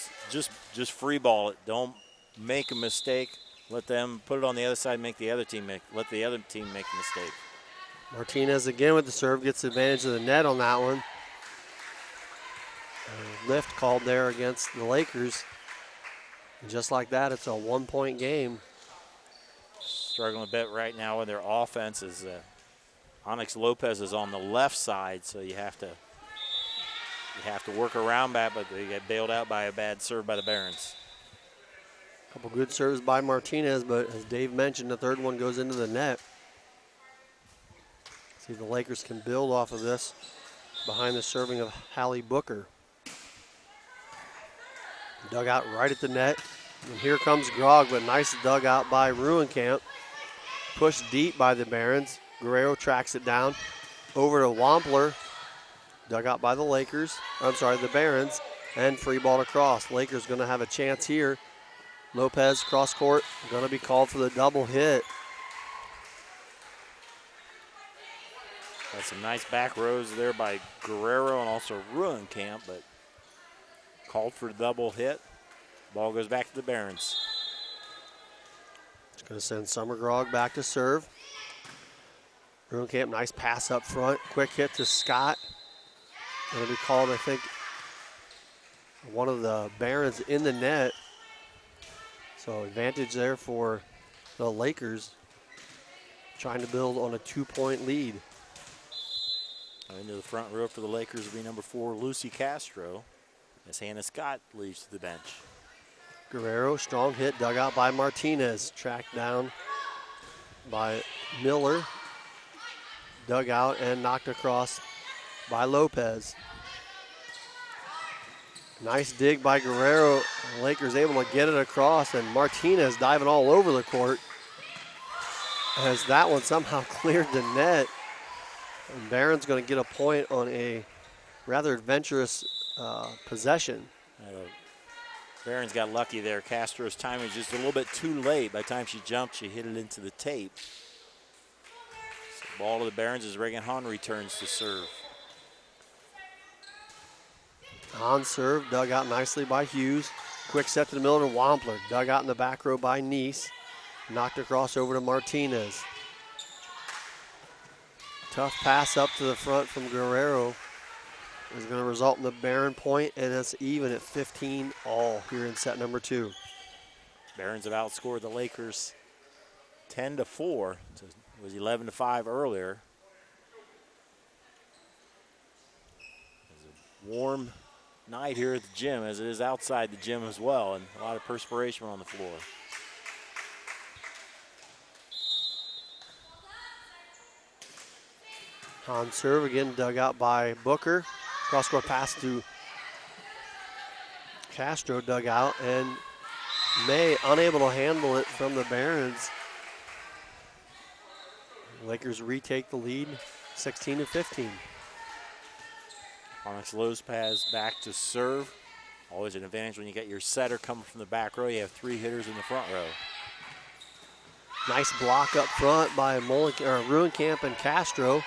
just free ball it. Don't make a mistake. Let them put it on the other side, let the other team make a mistake. Martinez again with the serve, gets advantage of the net on that one. Lift called there against the Lakers. And just like that, it's a 1-point game. Struggling a bit right now with their offense is Onyx Lopez is on the left side, so you have to work around that, but they get bailed out by a bad serve by the Barons. A couple good serves by Martinez, but as Dave mentioned, the third one goes into the net. See if the Lakers can build off of this behind the serving of Hallie Booker. Dug out right at the net. And here comes Grog, but nice dug out by Ruenkamp. Pushed deep by the Barons. Guerrero tracks it down. Over to Wampler. Dug out by the the Barons. And free ball across. Lakers going to have a chance here. Lopez cross court, going to be called for the double hit. Got some nice back rows there by Guerrero and also Ruenkamp, but called for double hit. Ball goes back to the Barons. It's going to send Summer Grog back to serve. Ruenkamp, nice pass up front. Quick hit to Scott. It'll be called, I think, one of the Barons in the net. So advantage there for the Lakers, trying to build on a 2-point lead. Into the front row for the Lakers will be number 4, Lucy Castro, as Hannah Scott leaves to the bench. Guerrero, strong hit, dug out by Martinez. Tracked down by Miller. Dug out and knocked across by Lopez. Nice dig by Guerrero. The Lakers able to get it across, and Martinez diving all over the court as that one somehow cleared the net. And Barron's going to get a point on a rather adventurous possession. Barron's got lucky there. Castro's timing was just a little bit too late. By the time she jumped, she hit it into the tape. So ball to the Barons as Reagan Hahn returns to serve. On serve, dug out nicely by Hughes. Quick set to the middle to Wampler. Dug out in the back row by Neese. Knocked across over to Martinez. Tough pass up to the front from Guerrero is going to result in the Barron point, and it's even at 15 all here in set number 2. Barons have outscored the Lakers 10-4. It was 11-5 earlier. It's a warm night here at the gym, as it is outside the gym as well, and a lot of perspiration on the floor. On serve again, dug out by Booker. Cross-court pass to Castro, dug out, and May unable to handle it from the Barons. Lakers retake the lead, 16-15. Onyx Lopez back to serve. Always an advantage when you get your setter coming from the back row. You have 3 hitters in the front row. Nice block up front by Ruenkamp and Castro.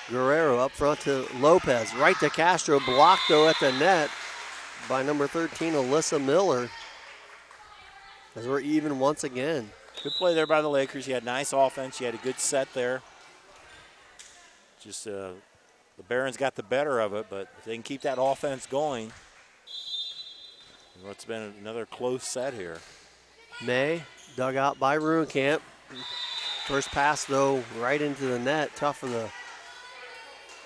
Guerrero up front to Lopez. Right to Castro. Blocked, though, at the net by number 13, Alyssa Miller. As we're even once again. Good play there by the Lakers. You had nice offense. You had a good set there. Just the Barons got the better of it, but if they can keep that offense going, it's been another close set here. May dug out by Ruenkamp. First pass, though, right into the net. Tough for the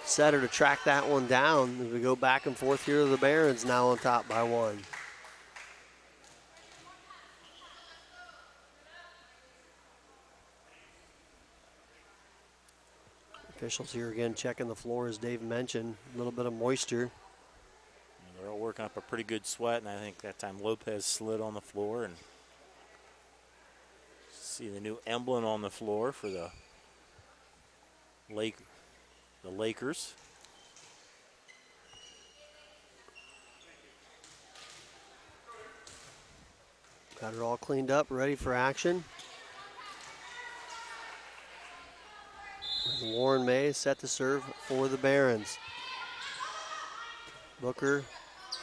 setter to track that one down. As we go back and forth here, the Barons now on top by 1. Officials here again checking the floor, as Dave mentioned. A little bit of moisture. They're all working up a pretty good sweat, and I think that time Lopez slid on the floor. And see the new emblem on the floor for the Lakers. Got it all cleaned up, ready for action. Lauren May is set to serve for the Barons. Booker,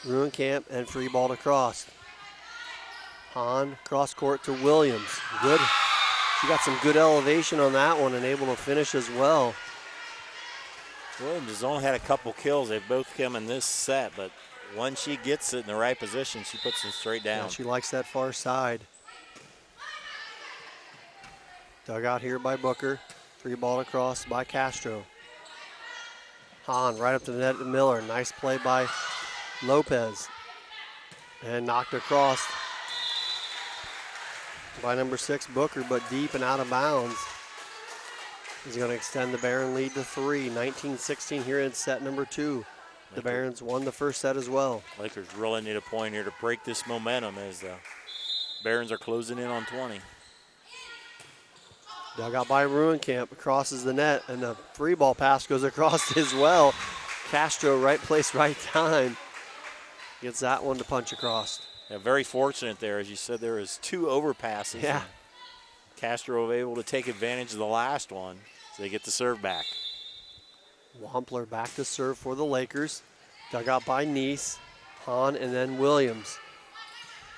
Ruenkamp, and free ball to Cross. Hahn, cross court to Williams. Good. She got some good elevation on that one and able to finish as well. Williams has only had a couple kills. They've both come in this set, but once she gets it in the right position, she puts them straight down. Yeah, she likes that far side. Dug out here by Booker. Free ball across by Castro. Hahn right up to the net to Miller. Nice play by Lopez. And knocked across by number 6, Booker, but deep and out of bounds. He's going to extend the Baron lead to 3. 19-16 here in set number 2. The Barons won the first set as well. Lakers really need a point here to break this momentum as the Barons are closing in on 20. Dug out by Ruenkamp, crosses the net, and the free ball pass goes across as well. Castro, right place, right time. Gets that one to punch across. Yeah, very fortunate there. As you said, there was 2 overpasses. Yeah. Castro was able to take advantage of the last one, so they get the serve back. Wampler back to serve for the Lakers. Dug out by Neese, Hahn, and then Williams.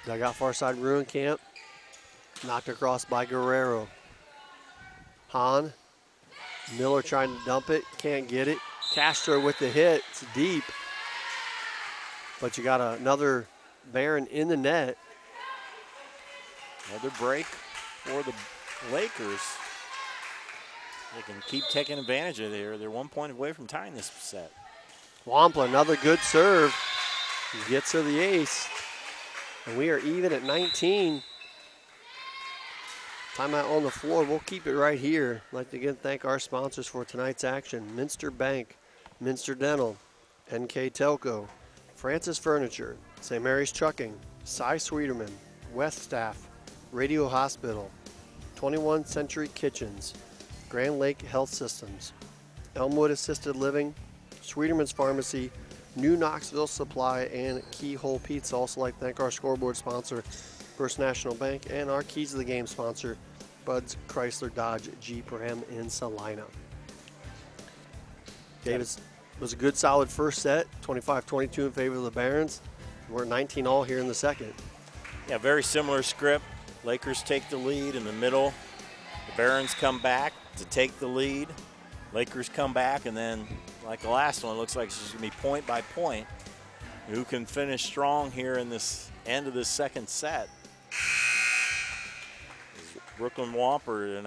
Dug out far side Ruenkamp. Knocked across by Guerrero. Hahn. Miller trying to dump it. Can't get it. Castro with the hit. It's deep. But you got another Baron in the net. Another break for the Lakers. They can keep taking advantage of it. They're 1 point away from tying this set. Wampler, another good serve. He gets her the ace. And we are even at 19. Timeout on the floor. We'll keep it right here. I'd like to again thank our sponsors for tonight's action. Minster Bank, Minster Dental, NKTelco, Francis Furniture, St. Mary's Trucking, Cy Sweeterman, West Staff, Radio Hospital, 21st Century Kitchens, Grand Lake Health Systems, Elmwood Assisted Living, Sweeterman's Pharmacy, New Knoxville Supply, and Keyhole Pizza. Also like to thank our scoreboard sponsor, First National Bank, and our Keys to the Game sponsor, Bud's Chrysler Dodge Jeep Ram in Salina. Davis was a good solid first set, 25-22 in favor of the Barons. We're 19 all here in the second. Yeah, very similar script. Lakers take the lead in the middle. The Barons come back to take the lead. Lakers come back, and then like the last one, it looks like it's just going to be point by point. Who can finish strong here in this end of the second set? Brooklyn Wamper,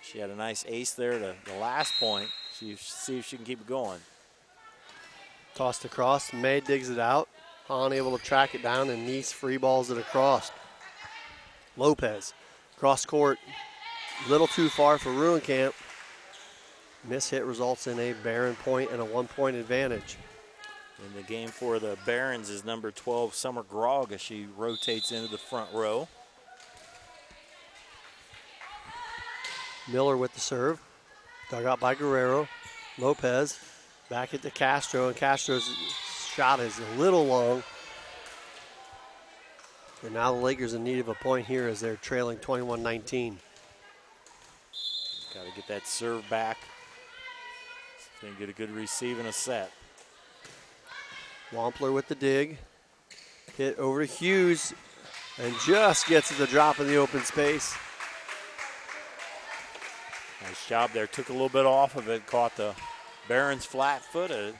she had a nice ace there to the last point. See if she can keep it going. Tossed across, May digs it out. Hahn able to track it down, and Nice free balls it across. Lopez, cross court, little too far for Ruenkamp. Miss hit results in a Barron point and a 1-point advantage. In the game for the Barons is number 12, Summer Grog, as she rotates into the front row. Miller with the serve. Dug out by Guerrero. Lopez back it to Castro, and Castro's shot is a little long. And now the Lakers in need of a point here as they're trailing 21-19. Got to get that serve back. Then get a good receive and a set. Wampler with the dig. Hit over to Hughes and just gets the drop in the open space. Nice job there. Took a little bit off of it. Caught the Barons flat-footed.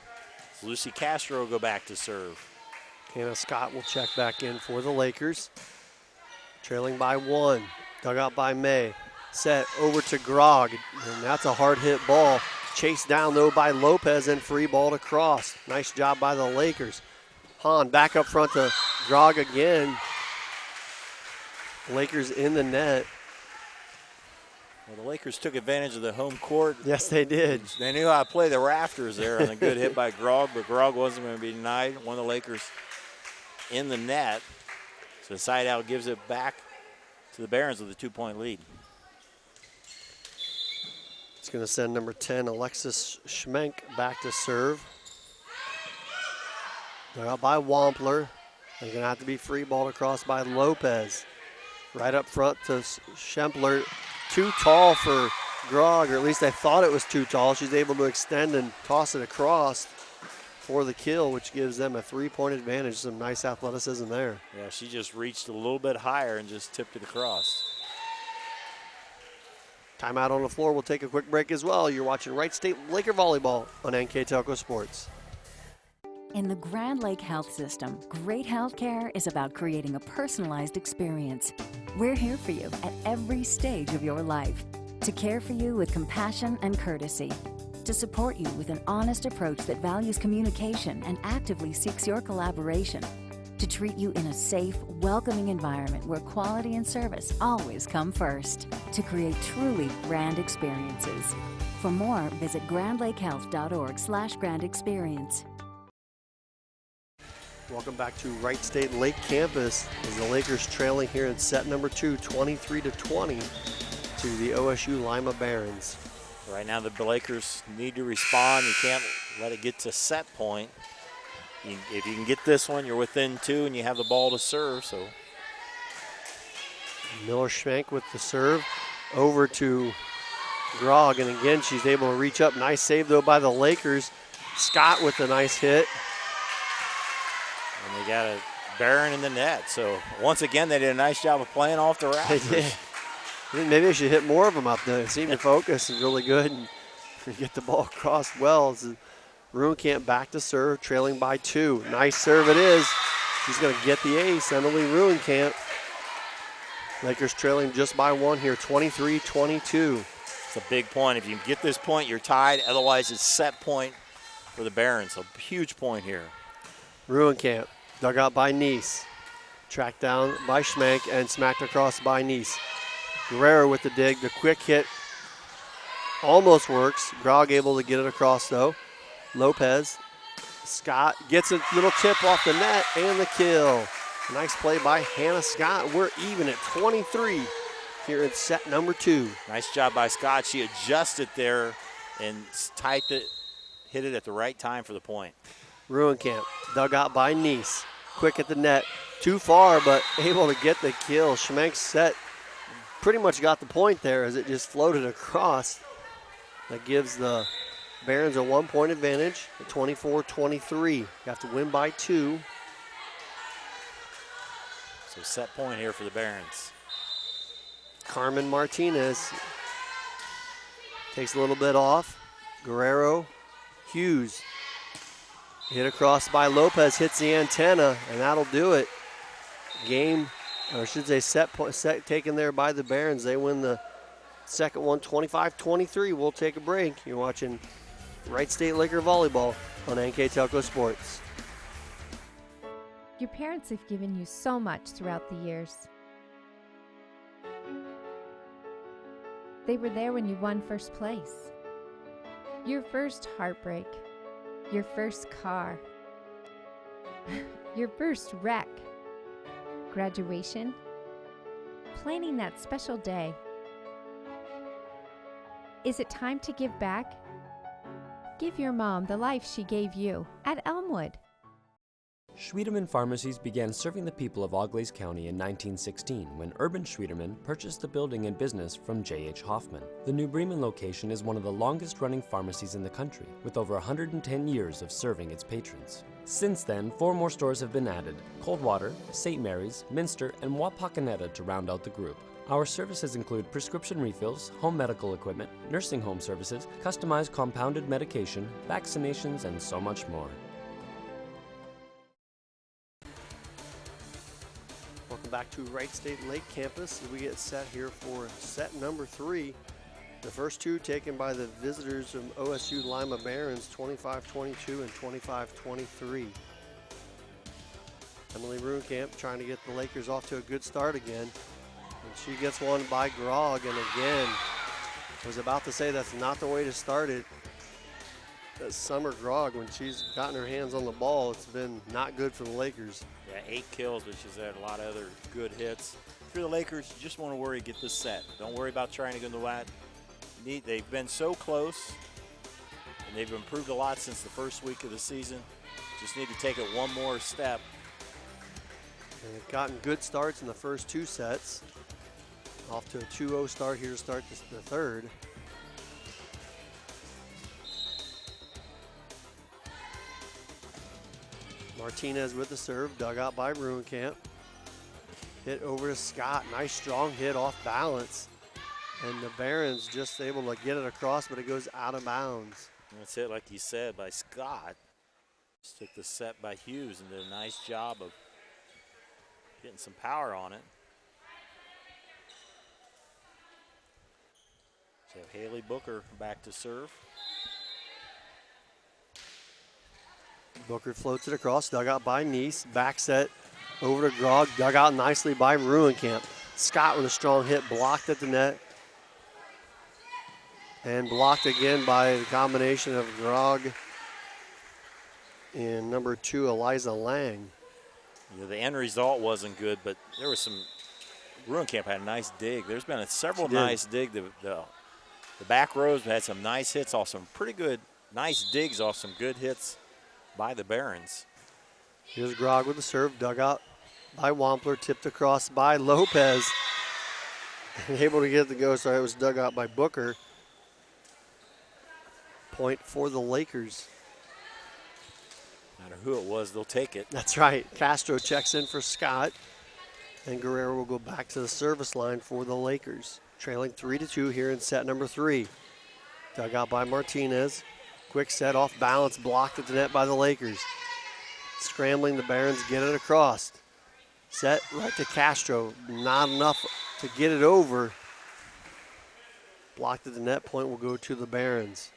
Lucy Castro will go back to serve. Hannah Scott will check back in for the Lakers. Trailing by 1. Dug out by May. Set over to Grog, and that's a hard hit ball. Chased down though by Lopez and free ball to Cross. Nice job by the Lakers. Hahn back up front to Grog again. Lakers in the net. Well, the Lakers took advantage of the home court. Yes, they did. They knew how to play the rafters there, and a good hit by Grog, but Grog wasn't going to be denied. One of the Lakers in the net. So the side out gives it back to the Barons with a 2-point lead. It's going to send number 10, Alexis Schmenk, back to serve. They're out by Wampler. They're going to have to be free balled across by Lopez. Right up front to Schempler. Too tall for Grog, or at least I thought it was too tall. She's able to extend and toss it across for the kill, which gives them a 3-point advantage. Some nice athleticism there. Yeah, she just reached a little bit higher and just tipped it across. Timeout on the floor. We'll take a quick break as well. You're watching Wright State Laker Volleyball on NKTelco Sports. In the Grand Lake Health System, great health care is about creating a personalized experience. We're here for you at every stage of your life, to care for you with compassion and courtesy, to support you with an honest approach that values communication and actively seeks your collaboration, to treat you in a safe, welcoming environment where quality and service always come first, to create truly grand experiences. For more, visit grandlakehealth.org/grandexperience. Welcome back to Wright State Lake Campus as the Lakers trailing here in set number 2, 23-20 to the OSU Lima Barons. Right now the Lakers need to respond. You can't let it get to set point. If you can get this one, you're within 2 and you have the ball to serve. So Miller Schmenk with the serve over to Grog, and again she's able to reach up. Nice save though by the Lakers. Scott with a nice hit. And they got a Barron in the net. So once again, they did a nice job of playing off the rafters. They did. Maybe they should hit more of them up there. It seemed to focus is really good and get the ball across well. Ruenkamp back to serve, trailing by 2. Nice serve it is. She's going to get the ace, Emily Ruenkamp. Lakers trailing just by 1 here, 23-22. It's a big point. If you can get this point, you're tied. Otherwise, it's set point for the Barons. A huge point here. Ruenkamp, dug out by Nice. Tracked down by Schmenk and smacked across by Nice. Guerrero with the dig. The quick hit almost works. Grog able to get it across though. Lopez. Scott gets a little tip off the net and the kill. Nice play by Hannah Scott. We're even at 23 here in set number 2. Nice job by Scott. She adjusted there and typed it, hit it at the right time for the point. Ruenkamp, dug out by Nice. Quick at the net. Too far, but able to get the kill. Schmenk's set pretty much got the point there as it just floated across. That gives the Barons a 1-point advantage at 24-23. Got to win by 2. So set point here for the Barons. Carmen Martinez takes a little bit off. Guerrero, Hughes. Hit across by Lopez, hits the antenna, and that'll do it. Game or I should say set taken there by the Barons. They win the second one 25-23. We'll take a break. You're watching Wright State Laker Volleyball on NKTelco Sports. Your parents have given you so much throughout the years. They were there when you won first place. Your first heartbreak. Your first car. Your first wreck. Graduation. Planning that special day. Is it time to give back? Give your mom the life she gave you at Elmwood. Schwiedemann Pharmacies began serving the people of Auglaize County in 1916 when Urban Schwiedemann purchased the building and business from J.H. Hoffman. The New Bremen location is one of the longest-running pharmacies in the country, with over 110 years of serving its patrons. Since then, 4 more stores have been added: Coldwater, St. Mary's, Minster, and Wapakoneta to round out the group. Our services include prescription refills, home medical equipment, nursing home services, customized compounded medication, vaccinations, and so much more. Welcome back to Wright State Lake Campus as we get set here for set number 3. The first 2 taken by the visitors of OSU Lima Barons, 25-22 and 25-23. Emily Ruhnkamp trying to get the Lakers off to a good start again. And she gets one by Grog, and again, was about to say that's not the way to start it. That Summer Grog, when she's gotten her hands on the ball, it's been not good for the Lakers. Yeah, 8 kills, but she's had a lot of other good hits. If you're the Lakers, you just want to worry, get this set. Don't worry about trying to go in the wide. They've been so close, and they've improved a lot since the first week of the season. Just need to take it one more step. And they've gotten good starts in the first 2 sets. Off to a 2-0 start here to start the third. Martinez with the serve, dug out by Ruhnkamp. Hit over to Scott, nice strong hit off balance. And the Barons just able to get it across, but it goes out of bounds. That's it, like you said, by Scott. Just took the set by Hughes and did a nice job of getting some power on it. So Haley Booker back to serve. Booker floats it across, dug out by Neese. Back set over to Grog, dug out nicely by Ruhnkamp. Scott with a strong hit, blocked at the net. And blocked again by the combination of Grog and number 2, Eliza Lang. Yeah, the end result wasn't good, but there was some, Ruhnkamp had a nice dig. There's been several nice dig. The back rows had some nice hits off some pretty good, nice digs off some good hits by the Barons. Here's Grog with the serve, dug out by Wampler, tipped across by Lopez. Able to get it to go, sorry, it was dug out by Booker. Point for the Lakers. No matter who it was, they'll take it. That's right. Castro checks in for Scott, and Guerrero will go back to the service line for the Lakers. Trailing 3-2 here in set number 3. Dug out by Martinez. Quick set off balance, blocked at the net by the Lakers. Scrambling, the Barons get it across. Set right to Castro. Not enough to get it over. Blocked at the net, point will go to the Barons.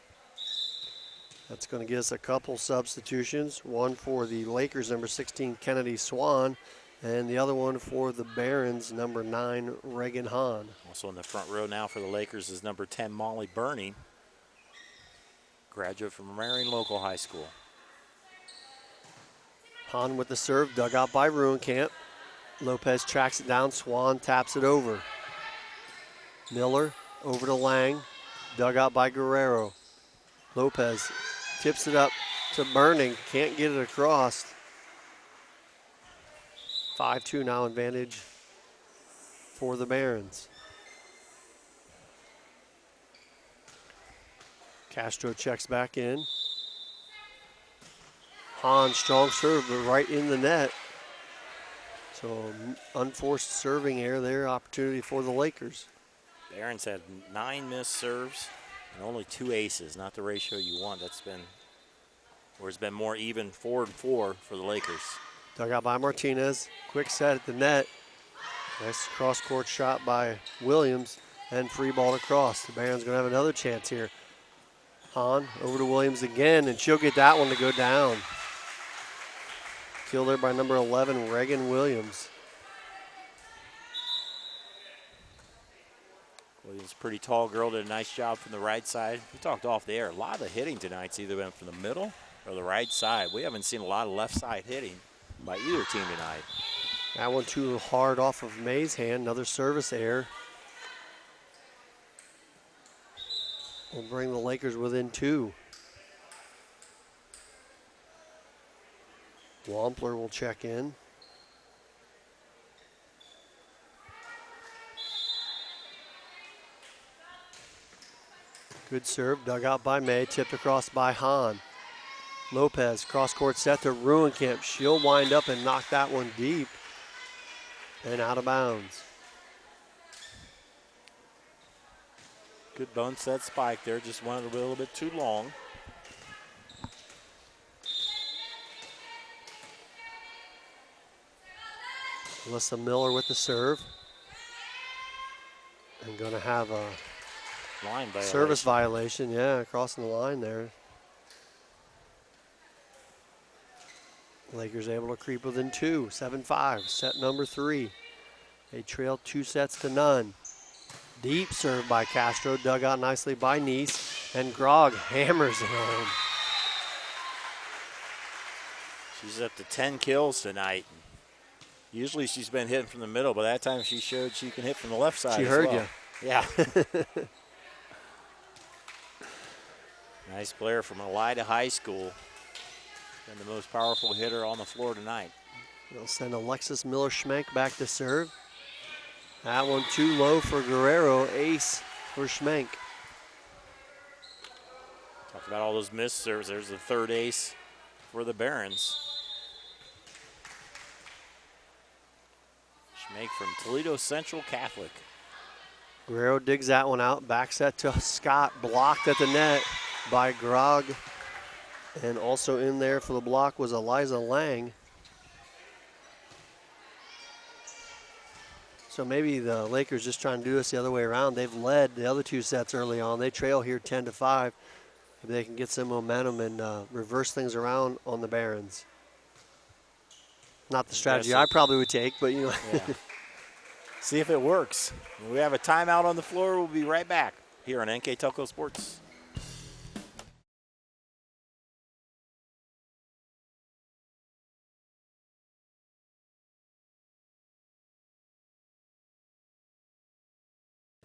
That's going to get us a couple substitutions. One for the Lakers, number 16, Kennedy Swan, and the other one for the Barons, number 9, Reagan Hahn. Also in the front row now for the Lakers is number 10, Molly Burney, graduate from Marion Local High School. Hahn with the serve, dug out by Ruhnkamp. Lopez tracks it down, Swan taps it over. Miller over to Lang, dug out by Guerrero. Lopez tips it up to Burning, can't get it across. 5-2 now advantage for the Barons. Castro checks back in. Hahn, strong serve, but right in the net. So unforced serving error there, opportunity for the Lakers. Barons had 9 missed serves and only 2 aces, not the ratio you want. That's been, where it's been more even 4-4 for the Lakers. Dug out by Martinez, quick set at the net. Nice cross-court shot by Williams and free ball across. The Barons going to have another chance here. Hahn over to Williams again, and she'll get that one to go down. Killed there by number 11, Reagan Williams. Williams, pretty tall girl, did a nice job from the right side. We talked off the air. A lot of the hitting tonight's either been from the middle or the right side. We haven't seen a lot of left side hitting by either team tonight. That one too hard off of May's hand. Another service error. Will bring the Lakers within 2. Wampler will check in. Good serve, dug out by May, tipped across by Hahn. Lopez, cross-court set to Ruenkamp. She'll wind up and knock that one deep and out of bounds. Good bone set spike there, just went a little bit too long. Alyssa Miller with the serve. And going to have a line violation. Service violation, yeah, crossing the line there. Lakers able to creep within 2, 7-5, set number 3. They trail 2 sets to none. Deep serve by Castro, dug out nicely by Neese, and Grog hammers it home. She's up to 10 kills tonight. Usually she's been hitting from the middle, but that time she showed she can hit from the left side. She as heard well. you. Yeah. Nice player from Elida High School. And the most powerful hitter on the floor tonight. They'll send Alexis Miller-Schmenk back to serve. That one too low for Guerrero. Ace for Schmenk. Talk about all those missed serves. There's the third ace for the Barons. Schmenk from Toledo Central Catholic. Guerrero digs that one out. Back set to Scott. Blocked at the net by Grog. And also in there for the block was Eliza Lang. So maybe the Lakers just trying to do this the other way around. They've led the other 2 sets early on. They trail here 10-5. Maybe they can get some momentum and reverse things around on the Barons. Not the strategy I probably would take, but you know. Yeah. See if it works. When we have a timeout on the floor, we'll be right back here on NKTelco Sports.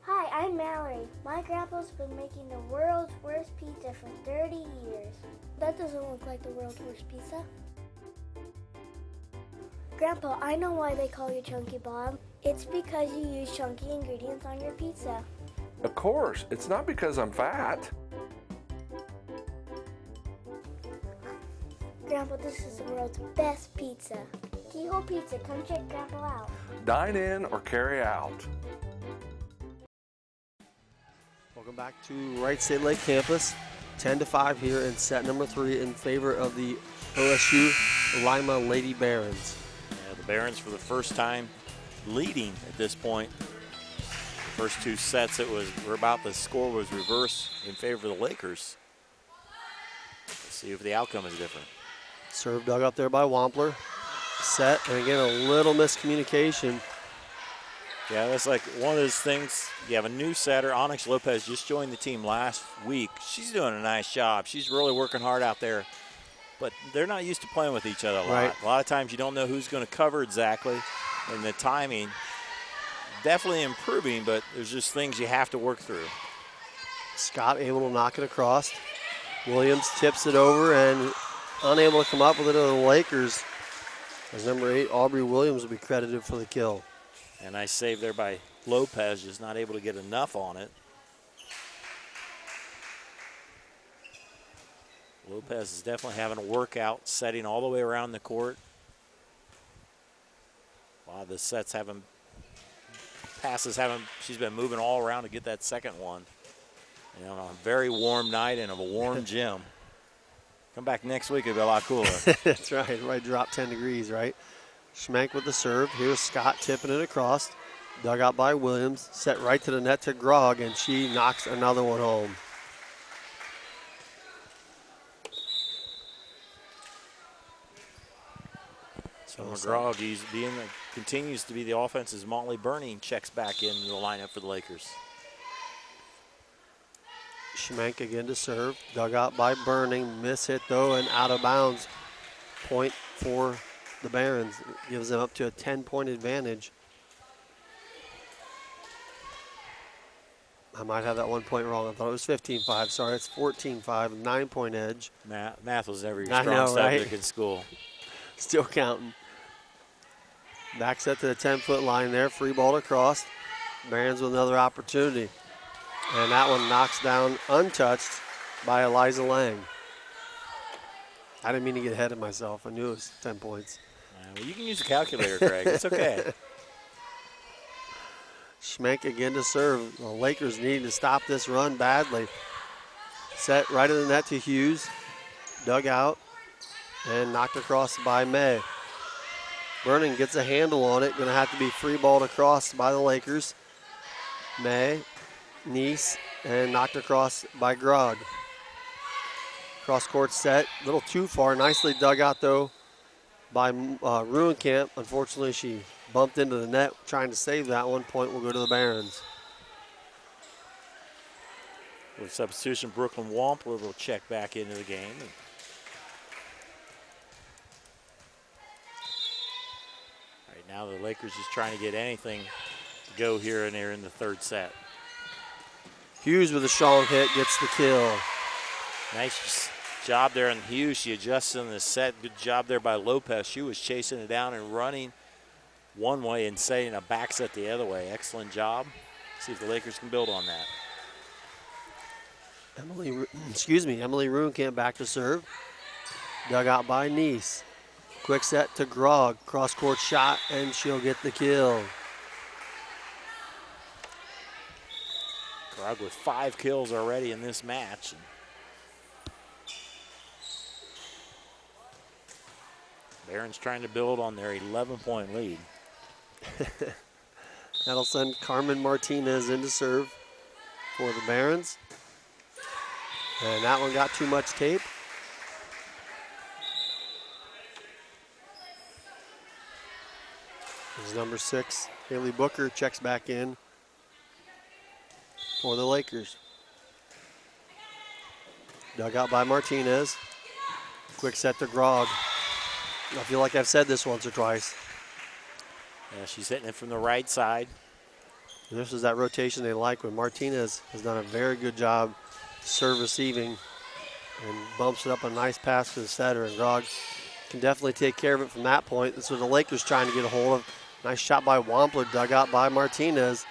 Hi, I'm Mallory. My grandpa's been making the world's worst pizza for 30 years. That doesn't look like the world's worst pizza. Grandpa, I know why they call you Chunky Bob. It's because you use chunky ingredients on your pizza. Of course, it's not because I'm fat. Grandpa, this is the world's best pizza. Keyhole Pizza, come check Grandpa out. Dine in or carry out. Welcome back to Wright State Lake campus. 10-5 here in set number 3 in favor of the OSU Lima Lady Barons. Yeah, the Barons for the first time leading at this point. The first 2 sets, the score was reversed in favor of the Lakers. Let's see if the outcome is different. Serve dug up there by Wampler. Set, and again, a little miscommunication. Yeah, that's like one of those things. You have a new setter. Onyx Lopez just joined the team last week. She's doing a nice job. She's really working hard out there. But they're not used to playing with each other a lot. Right. A lot of times you don't know who's going to cover exactly. And the timing, definitely improving, but there's just things you have to work through. Scott able to knock it across. Williams tips it over and unable to come up with it to the Lakers. As number 8, Aubrey Williams will be credited for the kill. And nice save there by Lopez, just not able to get enough on it. Lopez is definitely having a workout, setting all the way around the court. A lot of the sets she's been moving all around to get that second one. You know, on a very warm night in a warm gym. Come back next week, it'll be a lot cooler. That's right, drop 10 degrees, right? Schmenk with the serve. Here's Scott tipping it across. Dug out by Williams. Set right to the net to Grog, and she knocks another one home. So McGraw continues to be the offense's Molly Burning, checks back into the lineup for the Lakers. Schmenk again to serve. Dug out by Burning. Miss hit though, and out of bounds. Point for the Barons. It gives them up to a 10-point advantage. I might have that 1 point wrong. I thought it was 15-5. Sorry, it's 14-5, 9-point edge. Math was never your I strong know, subject right? in school. Still counting. Back set to the 10-foot line there. Free ball across. Barons with another opportunity. And that one knocks down untouched by Eliza Lang. I didn't mean to get ahead of myself. I knew it was 10 points. Well, you can use a calculator, Greg. It's okay. Schmenk again to serve. The Lakers need to stop this run badly. Set right in the net to Hughes. Dug out and knocked across by May. Burning gets a handle on it. Going to have to be free balled across by the Lakers. May, Nice, and knocked across by Grog. Cross court set, a little too far. Nicely dug out though by Ruenkamp. Unfortunately, she bumped into the net trying to save that one. Point will go to the Barons. With substitution, Brooklyn Wampler will check back into the game. Right now the Lakers just trying to get anything to go here and there in the third set. Hughes with a strong hit gets the kill. Nice job there on Hughes. She adjusted in the set. Good job there by Lopez. She was chasing it down and running one way and setting a back set the other way. Excellent job. See if the Lakers can build on that. Emily Ruenkamp back to serve. Dug out by Nice. Quick set to Grog. Cross court shot, and she'll get the kill. Grog with 5 kills already in this match. Barons trying to build on their 11-point lead. That'll send Carmen Martinez in to serve for the Barons. And that one got too much tape. There's number 6, Haley Booker, checks back in for the Lakers. Dug out by Martinez. Quick set to Grog. I feel like I've said this once or twice. Yeah, she's hitting it from the right side. And this is that rotation they like when Martinez has done a very good job serve receiving and bumps it up a nice pass to the setter. And Grog can definitely take care of it from that point. This is what the Lakers trying to get a hold of. Nice shot by Wampler, dug out by Martinez.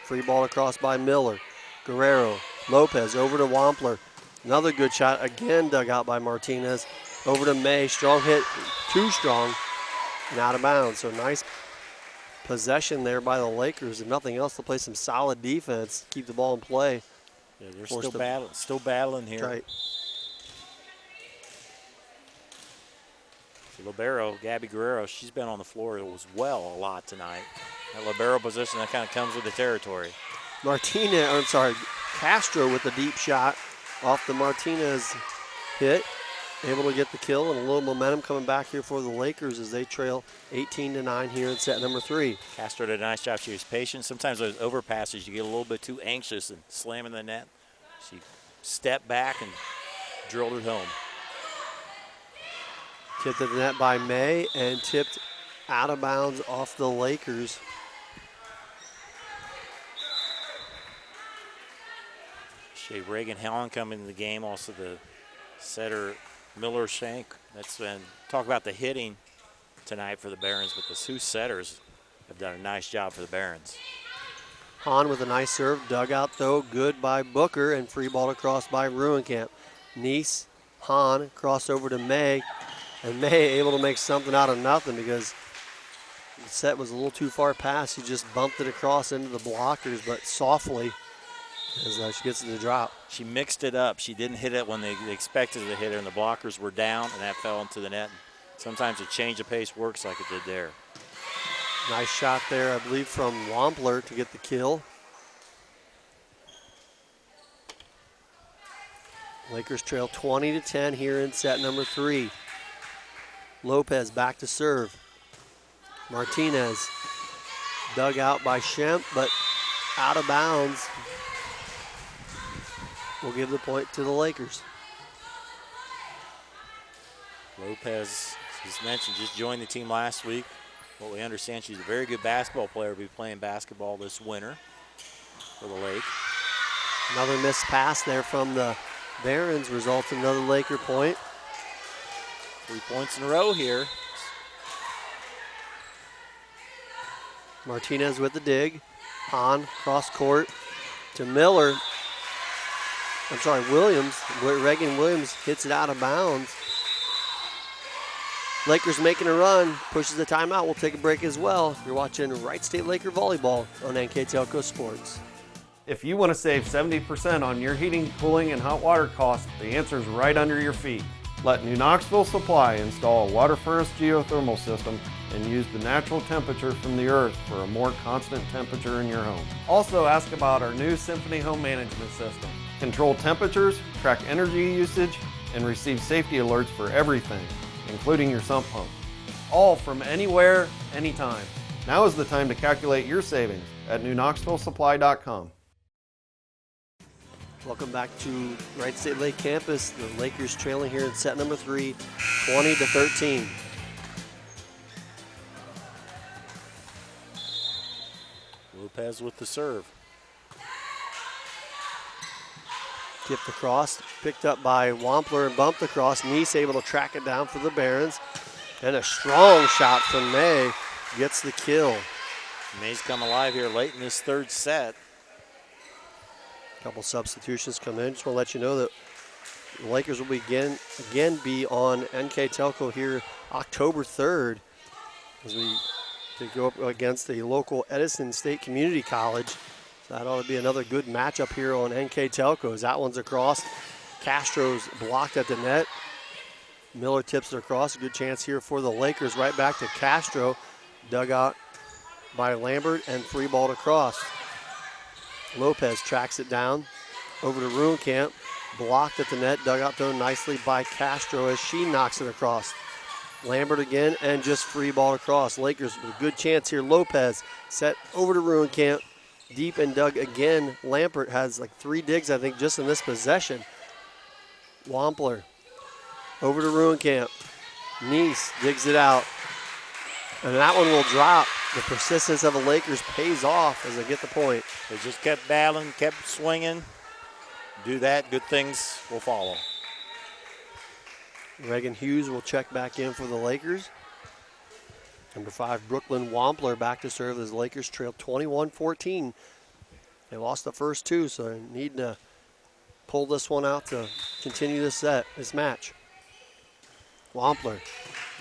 Free ball across by Miller. Guerrero, Lopez over to Wampler. Another good shot, again dug out by Martinez. Over to May, strong hit, too strong, and out of bounds. So nice possession there by the Lakers. If nothing else, they'll play some solid defense, keep the ball in play. Yeah, they're still battling here. Right. Libero, Gabby Guerrero, she's been on the floor as well a lot tonight. That libero position, that kind of comes with the territory. Castro with a deep shot off the Martinez hit. Able to get the kill and a little momentum coming back here for the Lakers as they trail 18-9 here in set number 3. Castro did a nice job. She was patient. Sometimes those overpasses, you get a little bit too anxious and slamming the net. She stepped back and drilled it home. Tipped to the net by May and tipped out of bounds off the Lakers. Shea Reagan Helen coming into the game. Also the setter Miller Shank. That's been talk about the hitting tonight for the Barons, but the two setters have done a nice job for the Barons. Hahn with a nice serve, dug out though, good by Booker, and free ball across by Ruenkamp. Nice, Hahn, cross over to May, and May able to make something out of nothing because the set was a little too far past. She just bumped it across into the blockers, but softly as she gets to the drop. She mixed it up. She didn't hit it when they expected to hit her, and the blockers were down, and that fell into the net. Sometimes a change of pace works like it did there. Nice shot there, I believe, from Wampler to get the kill. Lakers trail 20-10 here in set number 3. Lopez back to serve. Martinez dug out by Shemp, but out of bounds. We'll give the point to the Lakers. Lopez, as mentioned, just joined the team last week. What we understand, she's a very good basketball player. Will be playing basketball this winter for the Lake. Another missed pass there from the Barons results in another Laker point. 3 points in a row here. Martinez with the dig. Hahn cross court to Miller. I'm sorry, Williams. Reagan Williams hits it out of bounds. Lakers making a run, pushes the timeout. We'll take a break as well. You're watching Wright State Laker Volleyball on NKTelco Sports. If you want to save 70% on your heating, cooling, and hot water costs, the answer is right under your feet. Let New Knoxville Supply install a water furnace geothermal system and use the natural temperature from the earth for a more constant temperature in your home. Also ask about our new Symphony Home Management System. Control temperatures, track energy usage, and receive safety alerts for everything, including your sump pump. All from anywhere, anytime. Now is the time to calculate your savings at newknoxvillesupply.com. Welcome back to Wright State Lake campus. The Lakers trailing here in set number 3, 20-13. Lopez with the serve. Tipped across, picked up by Wampler and bumped across. Nice able to track it down for the Barons. And a strong shot from May gets the kill. May's come alive here late in this third set. Couple substitutions come in. Just want to let you know that the Lakers will be again be on NKTelco here October 3rd as we go up against the local Edison State Community College. So that ought to be another good matchup here on NKTelco as that one's across. Castro's blocked at the net. Miller tips it across. A good chance here for the Lakers. Right back to Castro. Dug out by Lambert and free balled across. Lopez tracks it down over to Ruenkamp. Blocked at the net, dug out though nicely by Castro as she knocks it across. Lambert again and just free ball across. Lakers with a good chance here. Lopez set over to Ruenkamp. Deep and dug again. Lambert has like 3 digs, I think, just in this possession. Wampler over to Ruenkamp. Nice digs it out. And that one will drop. The persistence of the Lakers pays off as they get the point. They just kept battling, kept swinging. Do that, good things will follow. Reagan Hughes will check back in for the Lakers. Number 5, Brooklyn Wampler back to serve as Lakers trail 21-14. They lost the first 2, so they need to pull this one out to continue this match. Wampler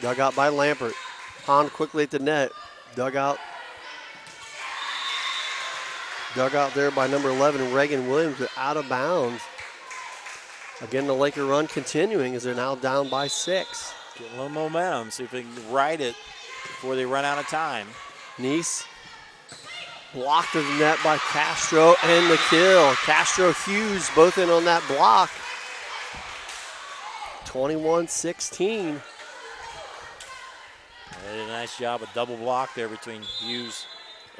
dug out by Lambert. Hahn quickly at the net. Dug out there by number 11, Reagan Williams, but out of bounds. Again, the Laker run continuing as they're now down by 6. Getting a little momentum, see if they can ride it before they run out of time. Nice blocked to the net by Castro and the kill. Castro Hughes both in on that block. 21-16. They did a nice job of double block there between Hughes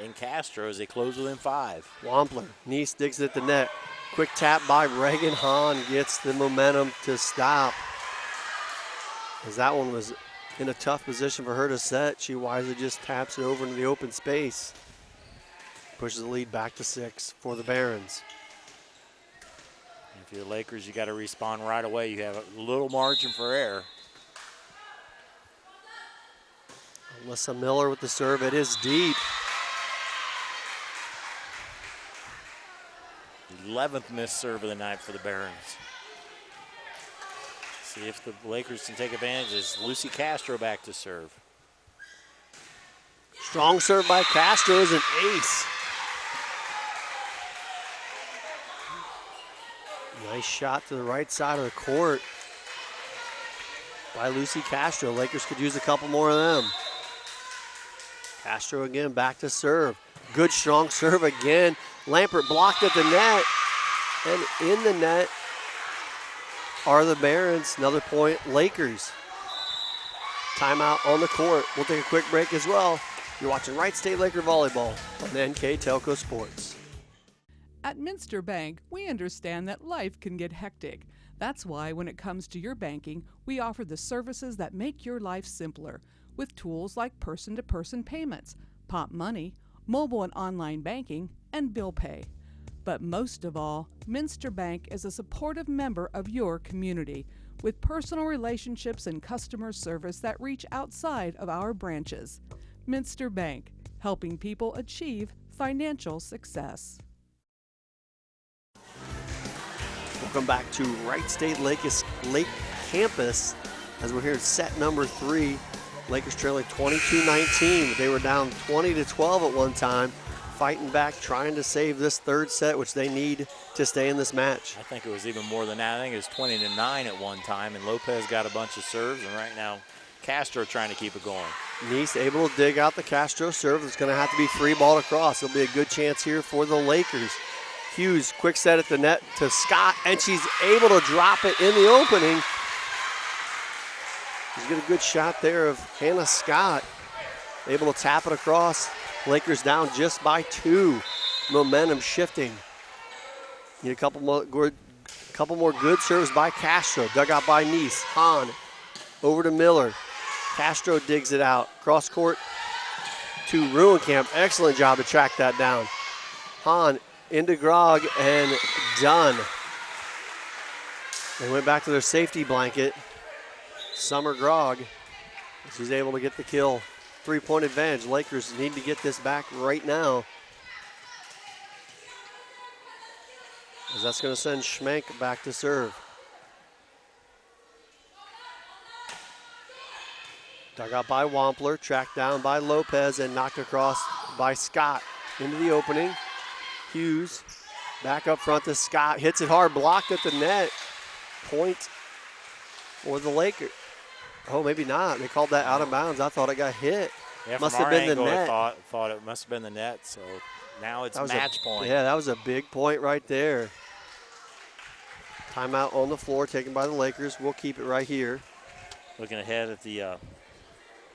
and Castro as they close within 5. Wampler, Nice digs at the net. Quick tap by Reagan. Hahn gets the momentum to stop. As that one was in a tough position for her to set, she wisely just taps it over into the open space. Pushes the lead back to 6 for the Barons. If you're the Lakers, you got to respond right away. You have a little margin for error. Alyssa Miller with the serve. It is deep. 11th missed serve of the night for the Barons. See if the Lakers can take advantage. Is Lucy Castro back to serve. Strong serve by Castro is an ace. Nice shot to the right side of the court by Lucy Castro. Lakers could use a couple more of them. Castro again, back to serve. Good strong serve again. Lampert blocked at the net. And in the net are the Barons. Another point, Lakers. Timeout on the court. We'll take a quick break as well. You're watching Wright State Laker Volleyball on NKTelco Sports. At Minster Bank, we understand that life can get hectic. That's why when it comes to your banking, we offer the services that make your life simpler with tools like person-to-person payments, Pop Money, mobile and online banking, and bill pay. But most of all, Minster Bank is a supportive member of your community with personal relationships and customer service that reach outside of our branches. Minster Bank, helping people achieve financial success. Welcome back to Wright State Lake Campus as we're here in set number 3. Lakers trailing 22-19. They were down 20-12 at one time, fighting back, trying to save this third set, which they need to stay in this match. I think it was even more than that. I think it was 20-9 at one time, and Lopez got a bunch of serves, and right now Castro trying to keep it going. Nice able to dig out the Castro serve. It's going to have to be free ball across. It'll be a good chance here for the Lakers. Hughes, quick set at the net to Scott, and she's able to drop it in the opening. She's got a good shot there of Hannah Scott. Able to tap it across. Lakers down just by 2. Momentum shifting. Need a couple more good serves by Castro. Dug out by Nice. Hahn over to Miller. Castro digs it out. Cross court to Ruenkamp. Excellent job to track that down. Hahn into Grog and done. They went back to their safety blanket. Summer Grog. She's able to get the kill. 3-point advantage. Lakers need to get this back right now. As that's going to send Schmenk back to serve. Dug out by Wampler, tracked down by Lopez, and knocked across by Scott. Into the opening. Hughes back up front to Scott. Hits it hard, blocked at the net. Point for the Lakers. Oh, maybe not. They called that out of bounds. I thought it got hit. Yeah, must from have our been angle, the net. I thought it must have been the net, so now it's match point. Yeah, that was a big point right there. Timeout on the floor taken by the Lakers. We'll keep it right here. Looking ahead at the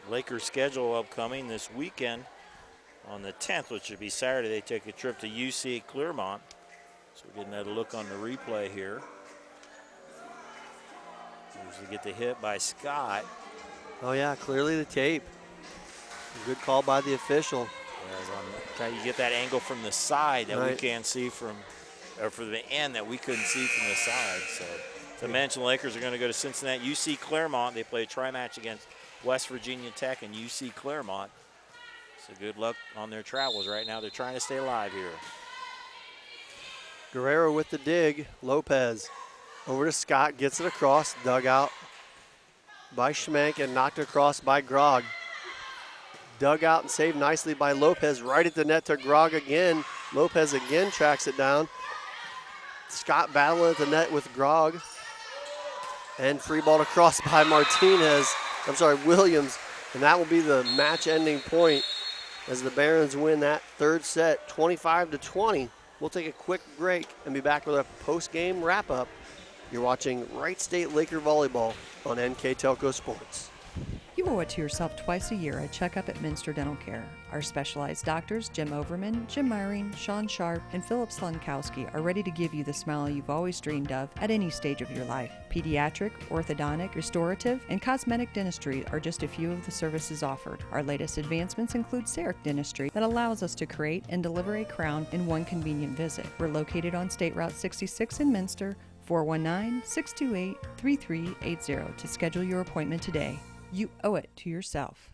Lakers schedule upcoming this weekend. On the 10th, which would be Saturday, they take a trip to UC Clermont. So we're getting that look on the replay here. Usually get the hit by Scott. Oh yeah, clearly the tape. Good call by the official. Yeah, you get that angle from the side that right. we can't see from, or from the end that we couldn't see from the side. So to mention, the Lakers are going to go to Cincinnati, UC Clermont. They play a tri-match against West Virginia Tech and UC Clermont. So good luck on their travels right now. They're trying to stay alive here. Guerrero with the dig. Lopez over to Scott, gets it across, dug out by Schmenk and knocked across by Grog. Dug out and saved nicely by Lopez, right at the net to Grog again. Lopez again tracks it down. Scott battling at the net with Grog. And free ball across by Williams. And that will be the match-ending point as the Barons win that third set, 25-20. We'll take a quick break and be back with a post-game wrap-up. You're watching Wright State Laker Volleyball on NKTelco Sports. You owe it to yourself twice a year a checkup at Minster Dental Care. Our specialized doctors, Jim Overman, Jim Myring, Sean Sharp, and Philip Slunkowski, are ready to give you the smile you've always dreamed of at any stage of your life. Pediatric, orthodontic, restorative, and cosmetic dentistry are just a few of the services offered. Our latest advancements include CEREC dentistry that allows us to create and deliver a crown in one convenient visit. We're located on State Route 66 in Minster, 419-628-3380 to schedule your appointment today. You owe it to yourself.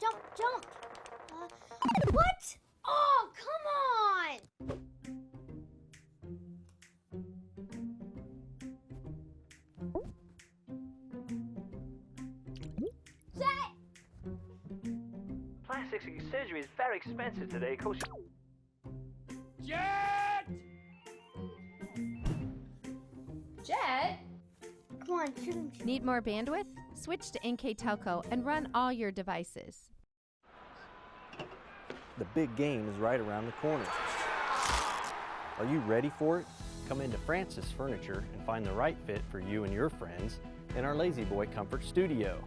Jump, jump. What? Oh, come on. Set. Plastic surgery is very expensive today. Jet! Jet? Come on, shoot him. Need more bandwidth? Switch to NKTelco and run all your devices. The big game is right around the corner. Are you ready for it? Come into Francis Furniture and find the right fit for you and your friends in our Lazy Boy Comfort Studio.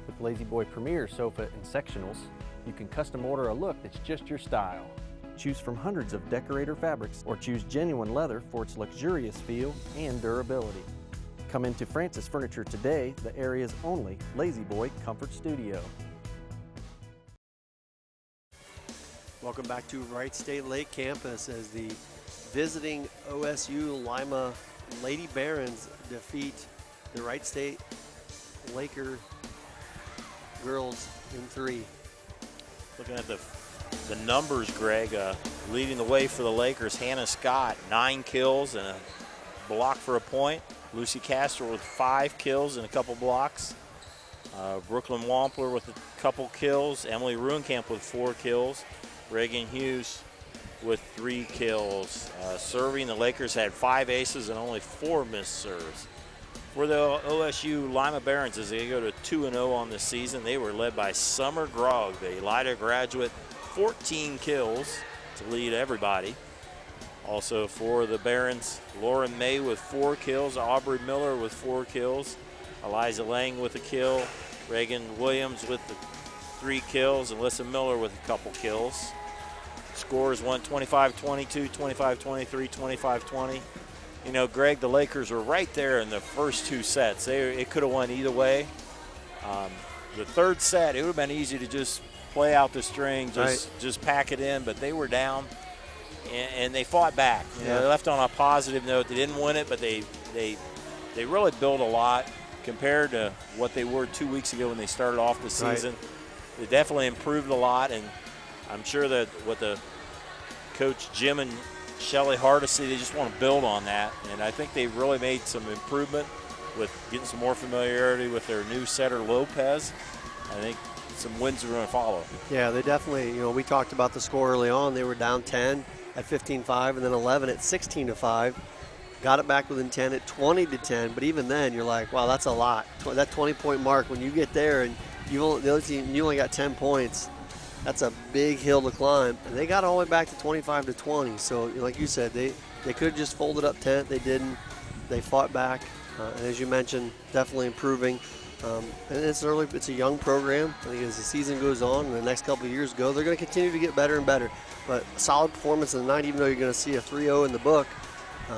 With Lazy Boy Premier sofa and sectionals, you can custom order a look that's just your style. Choose from hundreds of decorator fabrics or choose genuine leather for its luxurious feel and durability. Come into Francis Furniture today, the area's only Lazy Boy Comfort Studio. Welcome back to Wright State Lake Campus as the visiting OSU Lima Lady Barons defeat the Wright State Laker girls in 3. Looking at the numbers, Greg, leading the way for the Lakers, Hannah Scott, 9 kills and a block for a point. Lucy Castro with 5 kills and a couple blocks. Brooklyn Wampler with a couple kills. Emily Ruenkamp with 4 kills. Reagan Hughes with 3 kills. Serving, the Lakers had 5 aces and only 4 missed serves. For the OSU Lima Barons, as they go to 2-0 on the season, they were led by Summer Grogg, the Elida graduate, 14 kills to lead everybody. Also for the Barons, Lauren May with 4 kills, Aubrey Miller with 4 kills, Eliza Lang with a kill, Reagan Williams with the 3 kills, and Alyssa Miller with a couple kills. Scores won 25-22, 25-23, 25-20. You know, Greg, the Lakers were right there in the first 2 sets. It could have won either way. The third set, it would have been easy to just play out the string, just pack it in, but they were down, and they fought back. You know, they left on a positive note. They didn't win it, but they really built a lot compared to what they were 2 weeks ago when they started off the season. They definitely improved a lot, and I'm sure that what the coach Jim and Shelly Hardesty, they just want to build on that, and I think they really made some improvement with getting some more familiarity with their new setter Lopez. I think some wins are going to follow. Yeah, they definitely, you know, we talked about the score early on. They were down 10 at 15-5 and then 11 at 16-5. Got it back within 10 at 20-10, but even then you're like, wow, that's a lot. That 20-point mark, when you get there and the other team, you only got 10 points, that's a big hill to climb. And they got all the way back to 25-20. So like you said, they could have just folded up tent. They didn't. They fought back. And as you mentioned, definitely improving. And it's a young program. I think as the season goes on and the next couple of years go, they're going to continue to get better and better. But a solid performance in the night, even though you're going to see a 3-0 in the book,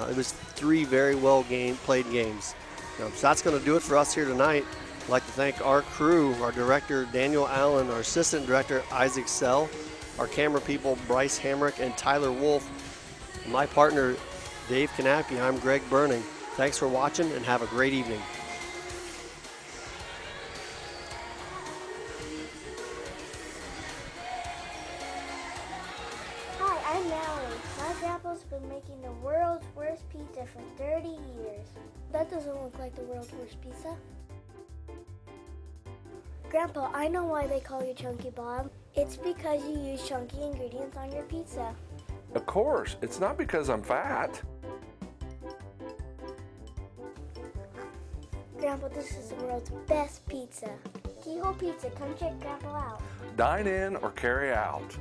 it was 3 very well played games. So that's going to do it for us here tonight. I'd like to thank our crew, our director, Daniel Allen, our assistant director, Isaac Sell, our camera people, Bryce Hamrick and Tyler Wolf, and my partner, Dave Knappy. I'm Greg Burning. Thanks for watching and have a great evening. Hi, I'm Mallory. My grandpa's been making the world's worst pizza for 30 years. That doesn't look like the world's worst pizza. Grandpa, I know why they call you Chunky Bob. It's because you use chunky ingredients on your pizza. Of course, it's not because I'm fat. Grandpa, this is the world's best pizza. Keyhole Pizza, come check Grandpa out. Dine in or carry out.